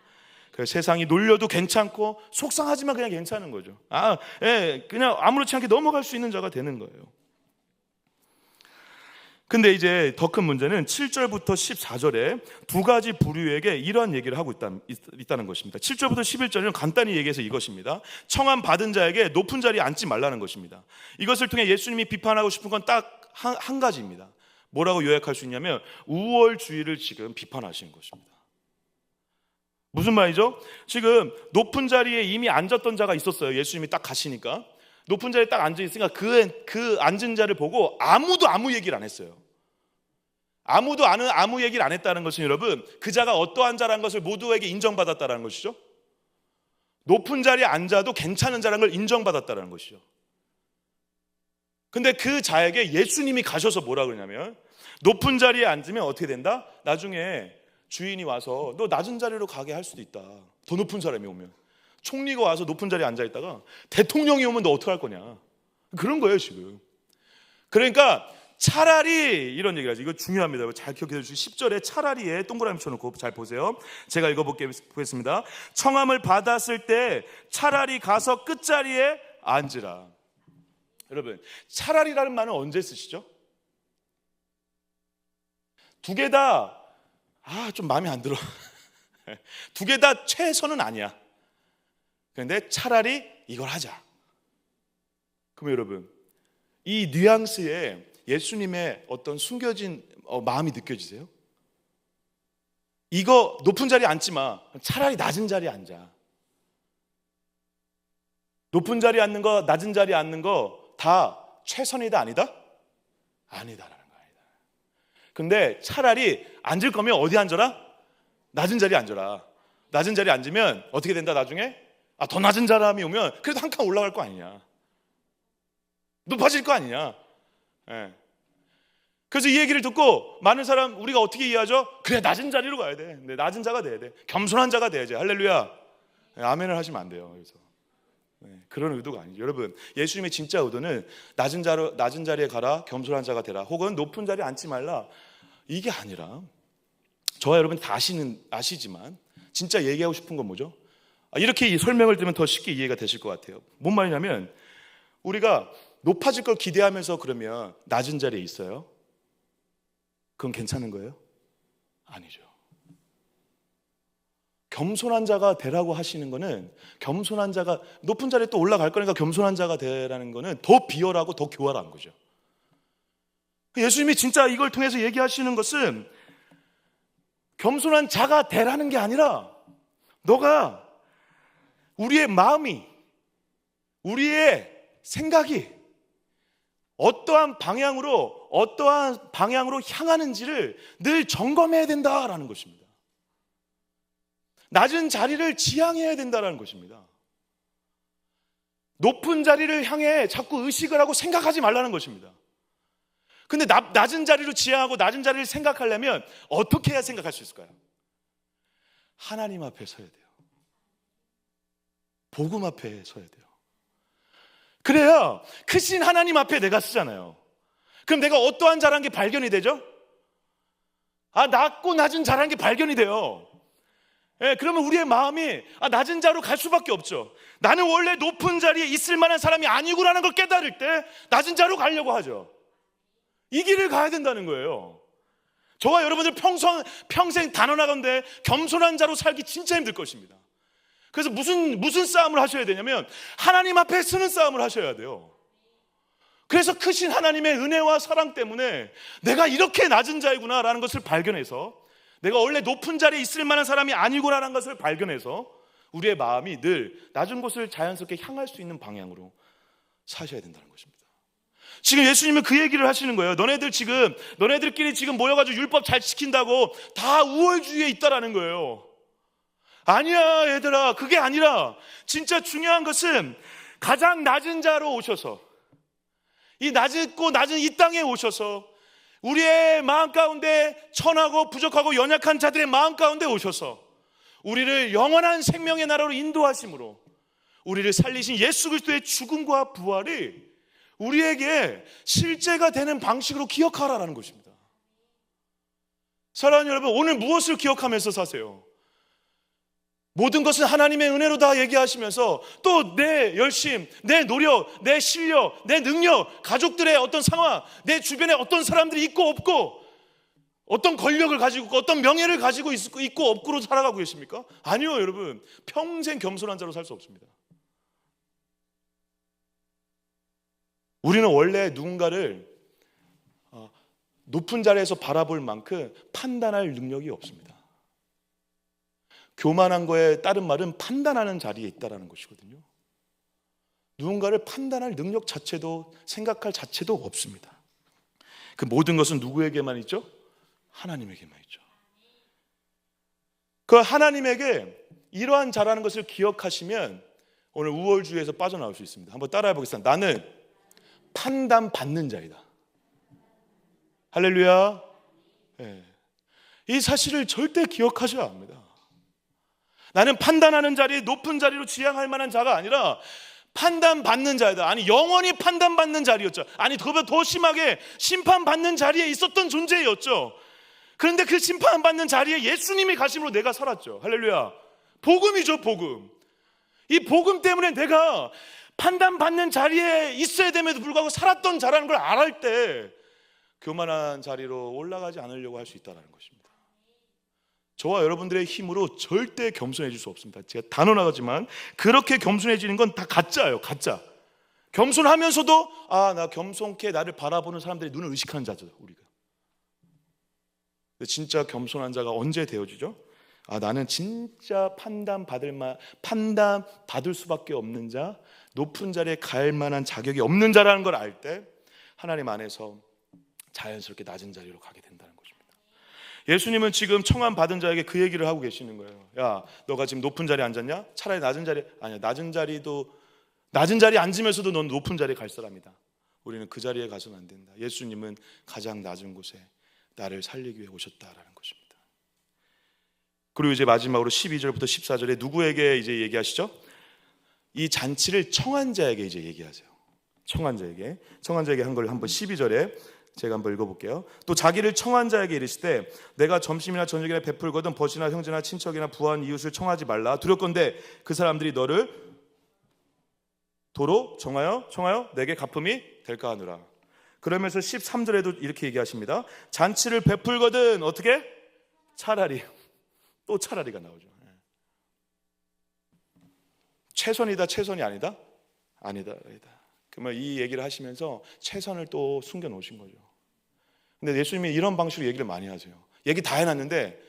세상이 놀려도 괜찮고 속상하지만 그냥 괜찮은 거죠. 그냥 아무렇지 않게 넘어갈 수 있는 자가 되는 거예요. 근데 이제 더 큰 문제는 7절부터 14절에 두 가지 부류에게 이러한 얘기를 하고 있다는 것입니다. 7절부터 11절은 간단히 얘기해서 이것입니다. 청함 받은 자에게 높은 자리에 앉지 말라는 것입니다. 이것을 통해 예수님이 비판하고 싶은 건 딱 한 가지입니다. 뭐라고 요약할 수 있냐면 우월주의를 지금 비판하시는 것입니다. 무슨 말이죠? 지금 높은 자리에 이미 앉았던 자가 있었어요. 예수님이 딱 가시니까 높은 자리에 딱 앉아 있으니까 그 앉은 자를 보고 아무도 아무 얘기를 안 했어요. 아무 얘기를 안 했다는 것은, 여러분, 그 자가 어떠한 자라는 것을 모두에게 인정받았다는 것이죠. 높은 자리에 앉아도 괜찮은 자라는 걸 인정받았다는 것이죠. 근데 그 자에게 예수님이 가셔서 뭐라 그러냐면, 높은 자리에 앉으면 어떻게 된다? 나중에 주인이 와서 너 낮은 자리로 가게 할 수도 있다. 더 높은 사람이 오면. 총리가 와서 높은 자리에 앉아 있다가 대통령이 오면 너 어떻게 할 거냐. 그런 거예요 지금. 그러니까 차라리 이런 얘기를 하죠. 이거 중요합니다. 잘 기억해 주시고 10절에 차라리에 동그라미 쳐놓고 잘 보세요. 제가 읽어보겠습니다. 청함을 받았을 때 차라리 가서 끝자리에 앉으라. 여러분, 차라리라는 말은 언제 쓰시죠? 두 개 다 좀 마음에 안 들어. 두 개 다 최선은 아니야. 그런데 차라리 이걸 하자. 그럼 여러분, 이 뉘앙스에 예수님의 어떤 숨겨진 마음이 느껴지세요? 이거 높은 자리에 앉지 마. 차라리 낮은 자리에 앉아. 높은 자리에 앉는 거, 낮은 자리에 앉는 거 다 최선이다 아니다? 아니다라는 거 아니다. 근데 차라리 앉을 거면 어디 앉아라? 낮은 자리에 앉아라. 낮은 자리에 앉으면 어떻게 된다 나중에? 더 낮은 사람이 오면 그래도 한 칸 올라갈 거 아니냐. 높아질 거 아니냐. 그래서 이 얘기를 듣고 많은 사람, 우리가 어떻게 이해하죠? 그래, 낮은 자리로 가야 돼. 낮은 자가 돼야 돼. 겸손한 자가 돼야지. 할렐루야. 아멘을 하시면 안 돼요. 그래서 그런 의도가 아니죠. 여러분, 예수님의 진짜 의도는 낮은 자리에 가라, 겸손한 자가 되라, 혹은 높은 자리에 앉지 말라, 이게 아니라, 저와 여러분 다 아시지만 진짜 얘기하고 싶은 건 뭐죠? 이렇게 설명을 들으면 더 쉽게 이해가 되실 것 같아요. 뭔 말이냐면, 우리가 높아질 걸 기대하면서 그러면 낮은 자리에 있어요? 그건 괜찮은 거예요? 아니죠. 겸손한 자가 되라고 하시는 거는, 겸손한 자가 높은 자리에 또 올라갈 거니까 겸손한 자가 되라는 거는 더 비열하고 더 교활한 거죠. 예수님이 진짜 이걸 통해서 얘기하시는 것은 겸손한 자가 되라는 게 아니라, 너가 우리의 마음이, 우리의 생각이 어떠한 방향으로 향하는지를 늘 점검해야 된다라는 것입니다. 낮은 자리를 지향해야 된다는 것입니다. 높은 자리를 향해 자꾸 의식을 하고 생각하지 말라는 것입니다. 근데 낮은 자리로 지향하고 낮은 자리를 생각하려면 어떻게 해야 생각할 수 있을까요? 하나님 앞에 서야 돼요. 복음 앞에 서야 돼요. 그래야 크신 하나님 앞에 내가 서잖아요. 그럼 내가 어떠한 자라는 게 발견이 되죠? 낮고 낮은 자라는 게 발견이 돼요. 그러면 우리의 마음이 낮은 자로 갈 수밖에 없죠. 나는 원래 높은 자리에 있을 만한 사람이 아니구나라는 걸 깨달을 때 낮은 자로 가려고 하죠. 이 길을 가야 된다는 거예요. 저와 여러분들 평생 단언하건대 겸손한 자로 살기 진짜 힘들 것입니다. 그래서 무슨 싸움을 하셔야 되냐면 하나님 앞에 서는 싸움을 하셔야 돼요. 그래서 크신 하나님의 은혜와 사랑 때문에 내가 이렇게 낮은 자이구나라는 것을 발견해서, 내가 원래 높은 자리에 있을 만한 사람이 아니구나라는 것을 발견해서 우리의 마음이 늘 낮은 곳을 자연스럽게 향할 수 있는 방향으로 사셔야 된다는 것입니다. 지금 예수님은 그 얘기를 하시는 거예요. 너네들끼리 지금 모여가지고 율법 잘 지킨다고 다 우월주의에 있다라는 거예요. 아니야, 얘들아. 그게 아니라 진짜 중요한 것은 가장 낮은 자로 오셔서, 이 낮고 낮은 이 땅에 오셔서 우리의 마음 가운데 천하고 부족하고 연약한 자들의 마음 가운데 오셔서 우리를 영원한 생명의 나라로 인도하심으로 우리를 살리신 예수 그리스도의 죽음과 부활이 우리에게 실제가 되는 방식으로 기억하라라는 것입니다. 사랑하는 여러분, 오늘 무엇을 기억하면서 사세요? 모든 것은 하나님의 은혜로 다 얘기하시면서 또 내 열심, 내 노력, 내 실력, 내 능력, 가족들의 어떤 상황, 내 주변에 어떤 사람들이 있고 없고, 어떤 권력을 가지고 있고 어떤 명예를 가지고 있고 없고로 살아가고 계십니까? 아니요, 여러분. 평생 겸손한 자로 살 수 없습니다. 우리는 원래 누군가를 높은 자리에서 바라볼 만큼 판단할 능력이 없습니다. 교만한 거에 따른 말은 판단하는 자리에 있다는 것이거든요. 누군가를 판단할 능력 자체도, 생각할 자체도 없습니다. 그 모든 것은 누구에게만 있죠? 하나님에게만 있죠. 그 하나님에게 이러한 자라는 것을 기억하시면 오늘 우월주의에서 빠져나올 수 있습니다. 한번 따라해 보겠습니다. 나는 판단받는 자이다. 할렐루야. 네. 이 사실을 절대 기억하셔야 합니다. 나는 판단하는 자리, 높은 자리로 지향할 만한 자가 아니라 판단받는 자이다. 아니, 영원히 판단받는 자리였죠. 아니, 그보다 더 심하게 심판받는 자리에 있었던 존재였죠. 그런데 그 심판받는 자리에 예수님이 가심으로 내가 살았죠. 할렐루야. 복음이죠, 복음. 이 복음 때문에 내가 판단받는 자리에 있어야 됨에도 불구하고 살았던 자라는 걸 알할 때 교만한 자리로 올라가지 않으려고 할 수 있다는 것입니다. 저와 여러분들의 힘으로 절대 겸손해질 수 없습니다. 제가 단언하지만 그렇게 겸손해지는 건 다 가짜예요. 가짜. 겸손하면서도 나 겸손케 나를 바라보는 사람들의 눈을 의식하는 자죠, 우리가. 진짜 겸손한 자가 언제 되어지죠? 나는 진짜 판단받을 수밖에 없는 자, 높은 자리에 갈 만한 자격이 없는 자라는 걸 알 때 하나님 안에서 자연스럽게 낮은 자리로 가게 된다는 것입니다. 예수님은 지금 청함 받은 자에게 그 얘기를 하고 계시는 거예요. 야, 너가 지금 높은 자리에 앉았냐? 차라리 낮은 자리, 아니야, 낮은 자리에 앉으면서도 넌 높은 자리에 갈 사람이다. 우리는 그 자리에 가서는 안 된다. 예수님은 가장 낮은 곳에 나를 살리기 위해 오셨다라는 것입니다. 그리고 이제 마지막으로 12절부터 14절에 누구에게 이제 얘기하시죠? 이 잔치를 청한 자에게 이제 얘기하세요. 청한 자에게 한 걸 한번 12절에 제가 한번 읽어볼게요. 또 자기를 청한 자에게 이르시되 내가 점심이나 저녁이나 베풀거든 벗이나 형제나 친척이나 부한 이웃을 청하지 말라. 두렵건대 그 사람들이 너를 도로 청하여 내게 갚음이 될까 하느라. 그러면서 13절에도 이렇게 얘기하십니다. 잔치를 베풀거든 어떻게? 차라리. 또 차라리가 나오죠. 최선이다, 최선이 아니다? 아니다. 그러면 이 얘기를 하시면서 최선을 또 숨겨 놓으신 거죠. 근데 예수님이 이런 방식으로 얘기를 많이 하세요. 얘기 다 해놨는데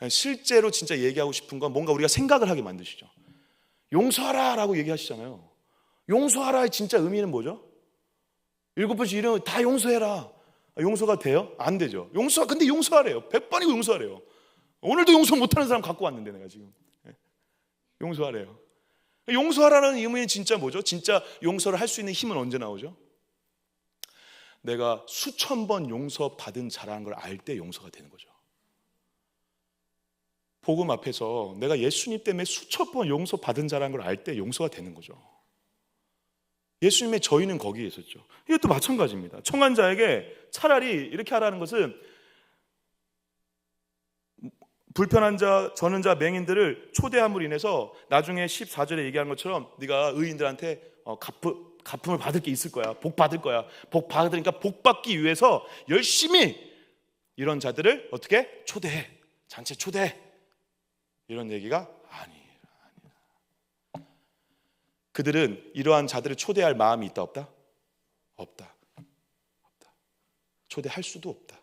실제로 진짜 얘기하고 싶은 건 뭔가 우리가 생각을 하게 만드시죠. 용서하라 라고 얘기하시잖아요. 용서하라의 진짜 의미는 뭐죠? 7번째 이름은 다 용서해라. 용서가 돼요? 안 되죠. 근데 용서하래요. 100번이고 용서하래요. 오늘도 용서 못하는 사람 갖고 왔는데 내가 지금 용서하래요. 용서하라는 의미는 진짜 뭐죠? 진짜 용서를 할 수 있는 힘은 언제 나오죠? 내가 수천 번 용서받은 자라는 걸 알 때 용서가 되는 거죠. 복음 앞에서 내가 예수님 때문에 수천 번 용서받은 자라는 걸 알 때 용서가 되는 거죠. 예수님의 저희는 거기에 있었죠. 이것도 마찬가지입니다. 청한 자에게 차라리 이렇게 하라는 것은 불편한 자, 저는 자, 맹인들을 초대함으로 인해서 나중에 14절에 얘기한 것처럼 네가 의인들한테 갚음을 받을 게 있을 거야. 복 받을 거야. 복 받으니까 복 받기 위해서 열심히 이런 자들을 어떻게? 초대해. 잔치에 초대해. 이런 얘기가 아니에요. 그들은 이러한 자들을 초대할 마음이 있다 없다? 없다. 초대할 수도 없다.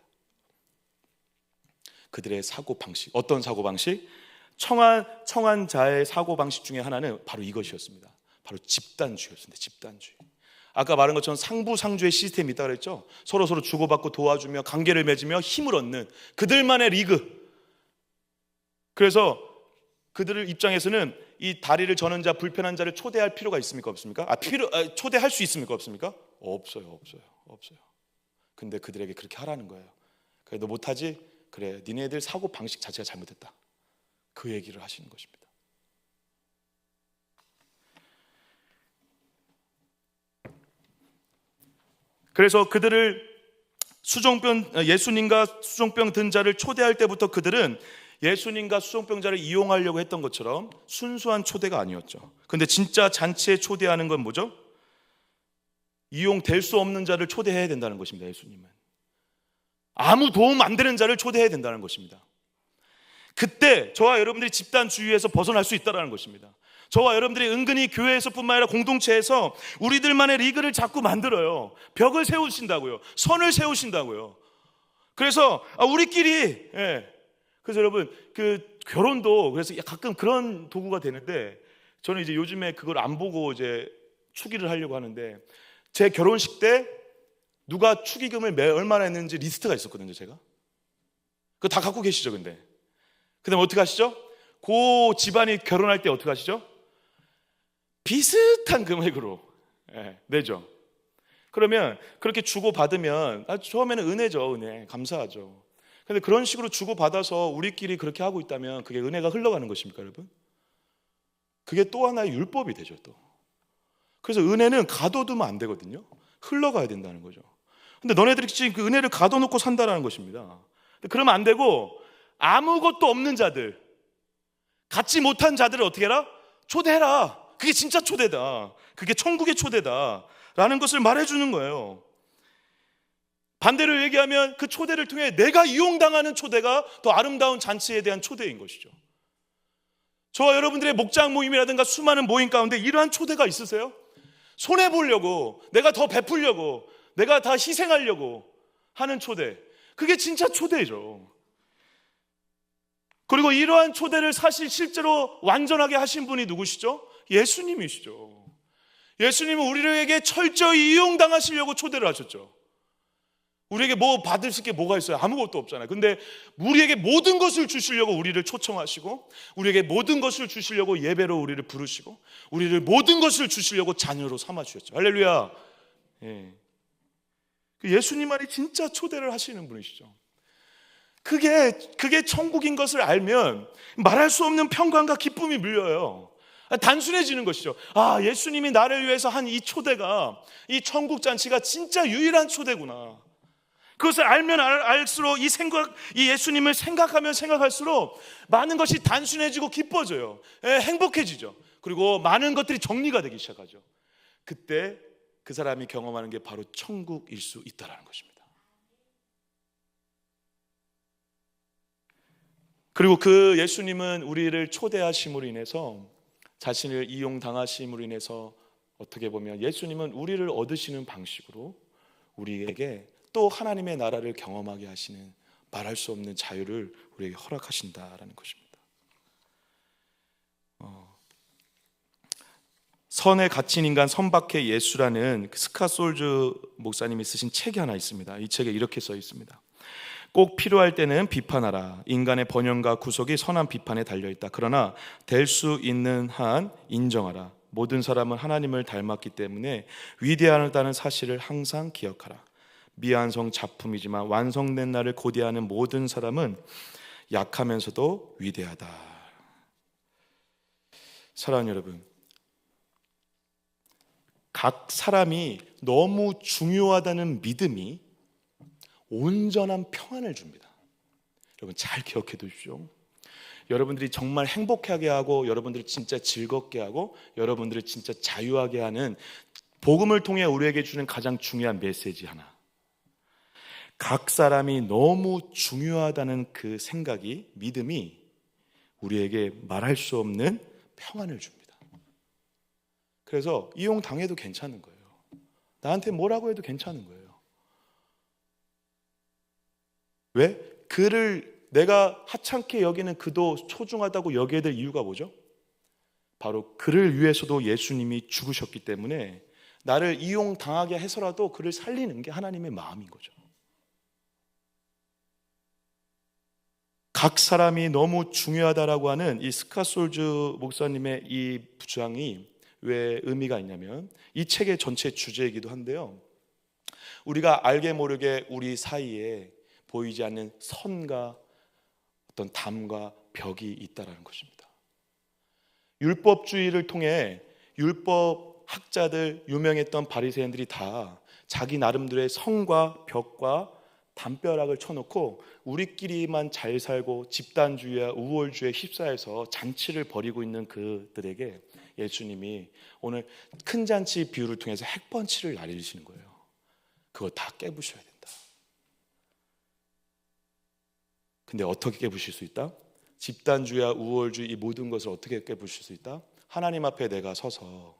그들의 사고방식, 어떤 사고방식? 청한 자의 사고방식 중에 하나는 바로 이것이었습니다. 바로 집단주의였습니다. 집단주의. 아까 말한 것처럼 상부상조의 시스템이 있다고 그랬죠. 서로 주고받고 도와주며 관계를 맺으며 힘을 얻는 그들만의 리그. 그래서 그들의 입장에서는 이 다리를 저는 자, 불편한 자를 초대할 필요가 있습니까? 없습니까? 초대할 수 있습니까? 없습니까? 없어요. 근데 그들에게 그렇게 하라는 거예요. 그래, 너 못하지? 그래, 니네들 사고 방식 자체가 잘못됐다. 그 얘기를 하시는 것입니다. 그래서 그들을 예수님과 수종병 든 자를 초대할 때부터 그들은 예수님과 수종병자를 이용하려고 했던 것처럼 순수한 초대가 아니었죠. 근데 진짜 잔치에 초대하는 건 뭐죠? 이용될 수 없는 자를 초대해야 된다는 것입니다. 예수님은 아무 도움 안 되는 자를 초대해야 된다는 것입니다. 그때 저와 여러분들이 집단주의에서 벗어날 수 있다는 것입니다. 저와 여러분들이 은근히 교회에서뿐만 아니라 공동체에서 우리들만의 리그를 자꾸 만들어요. 벽을 세우신다고요. 선을 세우신다고요. 그래서 우리끼리 그래서 여러분 그 결혼도 그래서 가끔 그런 도구가 되는데, 저는 이제 요즘에 그걸 안 보고 이제 축의를 하려고 하는데, 제 결혼식 때 누가 축의금을 얼마나 했는지 리스트가 있었거든요. 제가 그거 다 갖고 계시죠. 근데 그다음에 어떻게 하시죠? 그 집안이 결혼할 때 어떻게 하시죠? 비슷한 금액으로 내죠. 그러면 그렇게 주고받으면 처음에는 은혜죠. 은혜 감사하죠. 근데 그런 식으로 주고받아서 우리끼리 그렇게 하고 있다면 그게 은혜가 흘러가는 것입니까, 여러분? 그게 또 하나의 율법이 되죠. 또 그래서 은혜는 가둬두면 안 되거든요. 흘러가야 된다는 거죠. 근데 너네들이 지금 그 은혜를 가둬놓고 산다는 것입니다. 그러면 안 되고, 아무것도 없는 자들, 갖지 못한 자들을 어떻게 해라? 초대해라. 그게 진짜 초대다. 그게 천국의 초대다 라는 것을 말해주는 거예요. 반대로 얘기하면 그 초대를 통해 내가 이용당하는 초대가 더 아름다운 잔치에 대한 초대인 것이죠. 저와 여러분들의 목장 모임이라든가 수많은 모임 가운데 이러한 초대가 있으세요? 손해보려고, 내가 더 베풀려고, 내가 다 희생하려고 하는 초대, 그게 진짜 초대죠. 그리고 이러한 초대를 사실 실제로 완전하게 하신 분이 누구시죠? 예수님이시죠. 예수님은 우리에게 철저히 이용당하시려고 초대를 하셨죠. 우리에게 뭐 받을 게 뭐가 있어요? 아무것도 없잖아요. 근데 우리에게 모든 것을 주시려고 우리를 초청하시고, 우리에게 모든 것을 주시려고 예배로 우리를 부르시고, 우리를 모든 것을 주시려고 자녀로 삼아주셨죠. 할렐루야. 예수님만이 진짜 초대를 하시는 분이시죠. 그게 천국인 것을 알면 말할 수 없는 평강과 기쁨이 밀려요. 단순해지는 것이죠. 예수님이 나를 위해서 한 이 초대가, 이 천국 잔치가 진짜 유일한 초대구나. 그것을 알면 알수록 이 예수님을 생각하면 생각할수록 많은 것이 단순해지고 기뻐져요. 행복해지죠. 그리고 많은 것들이 정리가 되기 시작하죠. 그때 그 사람이 경험하는 게 바로 천국일 수 있다는 것입니다. 그리고 그 예수님은 우리를 초대하심으로 인해서, 자신을 이용당하심으로 인해서, 어떻게 보면 예수님은 우리를 얻으시는 방식으로 우리에게 또 하나님의 나라를 경험하게 하시는, 말할 수 없는 자유를 우리에게 허락하신다라는 것입니다. 선에 갇힌 인간 선박의 예수라는 스카솔즈 목사님이 쓰신 책이 하나 있습니다. 이 책에 이렇게 써 있습니다. 꼭 필요할 때는 비판하라. 인간의 번영과 구속이 선한 비판에 달려있다. 그러나 될 수 있는 한 인정하라. 모든 사람은 하나님을 닮았기 때문에 위대하다는 사실을 항상 기억하라. 미완성 작품이지만 완성된 날을 고대하는 모든 사람은 약하면서도 위대하다. 사랑하는 여러분, 각 사람이 너무 중요하다는 믿음이 온전한 평안을 줍니다. 여러분 잘 기억해 두십시오. 여러분들이 정말 행복하게 하고, 여러분들을 진짜 즐겁게 하고, 여러분들을 진짜 자유하게 하는, 복음을 통해 우리에게 주는 가장 중요한 메시지 하나, 각 사람이 너무 중요하다는 그 생각이, 믿음이 우리에게 말할 수 없는 평안을 줍니다. 그래서 이용당해도 괜찮은 거예요. 나한테 뭐라고 해도 괜찮은 거예요. 왜? 그를 내가 하찮게 여기는 그도 소중하다고 여겨야 될 이유가 뭐죠? 바로 그를 위해서도 예수님이 죽으셨기 때문에 나를 이용당하게 해서라도 그를 살리는 게 하나님의 마음인 거죠. 각 사람이 너무 중요하다라고 하는 이 스카솔즈 목사님의 이 주장이 왜 의미가 있냐면 이 책의 전체 주제이기도 한데요, 우리가 알게 모르게 우리 사이에 보이지 않는 선과 어떤 담과 벽이 있다라는 것입니다. 율법주의를 통해 율법 학자들, 유명했던 바리새인들이 다 자기 나름대로의 선과 벽과 담벼락을 쳐놓고 우리끼리만 잘 살고 집단주의와 우월주의에 휩싸여서 잔치를 벌이고 있는 그들에게 예수님이 오늘 큰 잔치 비유를 통해서 핵번치를 날리시는 거예요. 그거 다 깨부셔야 된다. 근데 어떻게 깨부실 수 있다? 집단주의와 우월주의 이 모든 것을 어떻게 깨부실 수 있다? 하나님 앞에 내가 서서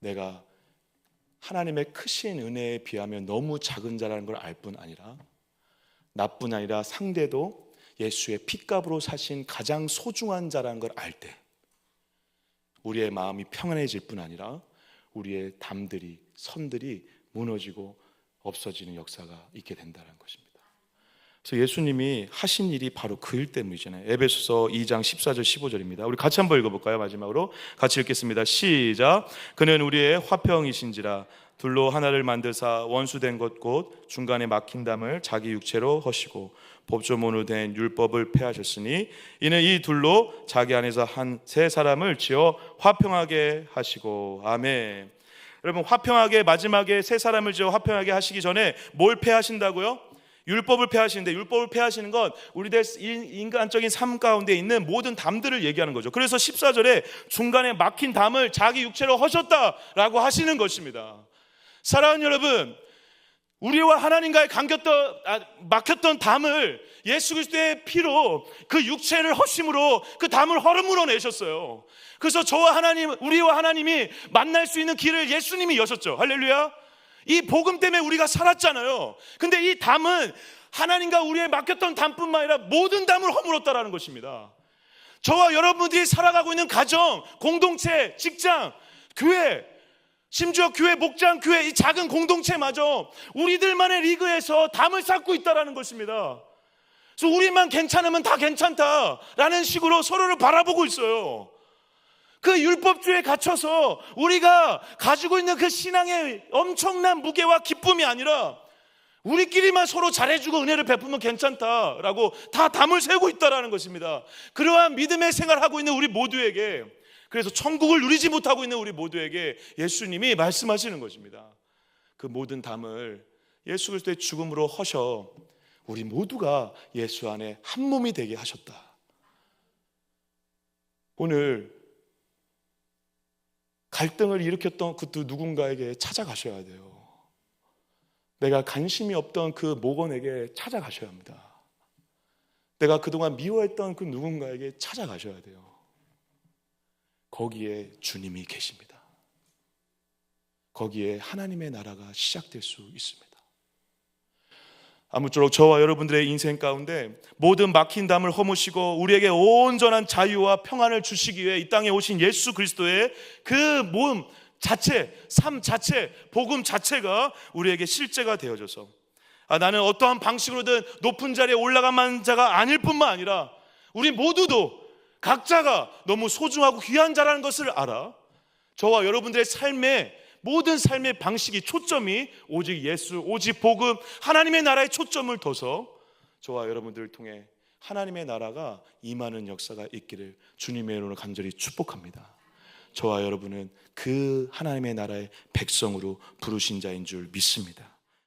내가 하나님의 크신 은혜에 비하면 너무 작은 자라는 걸 알 뿐 아니라 나뿐 아니라 상대도 예수의 핏값으로 사신 가장 소중한 자라는 걸 알 때 우리의 마음이 평안해질 뿐 아니라 우리의 담들이, 선들이 무너지고 없어지는 역사가 있게 된다는 것입니다. 그래서 예수님이 하신 일이 바로 그 일 때문이잖아요. 에베소서 2장 14절 15절입니다. 우리 같이 한번 읽어볼까요? 마지막으로 같이 읽겠습니다. 시작. 그는 우리의 화평이신지라 둘로 하나를 만드사 원수된 것 곧 중간에 막힌 담을 자기 육체로 허시고 법조문으로 된 율법을 폐하셨으니 이는 이 둘로 자기 안에서 한 세 사람을 지어 화평하게 하시고. 아멘. 여러분, 화평하게, 마지막에 세 사람을 지어 화평하게 하시기 전에 뭘 폐하신다고요? 율법을 폐하시는데, 율법을 폐하시는 건 우리들 인간적인 삶 가운데 있는 모든 담들을 얘기하는 거죠. 그래서 14절에 중간에 막힌 담을 자기 육체로 허셨다라고 하시는 것입니다. 사랑하는 여러분, 우리와 하나님과의 막혔던 담을 예수 그리스도의 피로 그 육체를 허심으로 그 담을 헐어물어 내셨어요. 그래서 저와 하나님, 우리와 하나님이 만날 수 있는 길을 예수님이 여셨죠. 할렐루야. 이 복음 때문에 우리가 살았잖아요. 근데 이 담은 하나님과 우리의 막혔던 담뿐만 아니라 모든 담을 허물었다라는 것입니다. 저와 여러분들이 살아가고 있는 가정, 공동체, 직장, 교회, 심지어 교회 목장, 교회 이 작은 공동체마저 우리들만의 리그에서 담을 쌓고 있다라는 것입니다. 그래서 우리만 괜찮으면 다 괜찮다라는 식으로 서로를 바라보고 있어요. 그 율법주의에 갇혀서 우리가 가지고 있는 그 신앙의 엄청난 무게와 기쁨이 아니라 우리끼리만 서로 잘해주고 은혜를 베푸면 괜찮다라고 다 담을 세우고 있다는 것입니다. 그러한 믿음의 생활을 하고 있는 우리 모두에게, 그래서 천국을 누리지 못하고 있는 우리 모두에게 예수님이 말씀하시는 것입니다. 그 모든 담을 예수 그리스도의 죽음으로 허셔 우리 모두가 예수 안에 한 몸이 되게 하셨다. 오늘 갈등을 일으켰던 그 누군가에게 찾아가셔야 돼요. 내가 관심이 없던 그 목원에게 찾아가셔야 합니다. 내가 그동안 미워했던 그 누군가에게 찾아가셔야 돼요. 거기에 주님이 계십니다. 거기에 하나님의 나라가 시작될 수 있습니다. 아무쪼록 저와 여러분들의 인생 가운데 모든 막힌 담을 허무시고 우리에게 온전한 자유와 평안을 주시기 위해 이 땅에 오신 예수 그리스도의 그 몸 자체, 삶 자체, 복음 자체가 우리에게 실제가 되어져서 나는 어떠한 방식으로든 높은 자리에 올라간 자가 아닐 뿐만 아니라 우리 모두도 각자가 너무 소중하고 귀한 자라는 것을 알아 저와 여러분들의 모든 삶의 방식이, 초점이 오직 예수, 오직 복음, 하나님의 나라에 초점을 둬서 저와 여러분들을 통해 하나님의 나라가 임하는 역사가 있기를 주님의 이름으로 간절히 축복합니다. 저와 여러분은 그 하나님의 나라의 백성으로 부르신 자인 줄 믿습니다.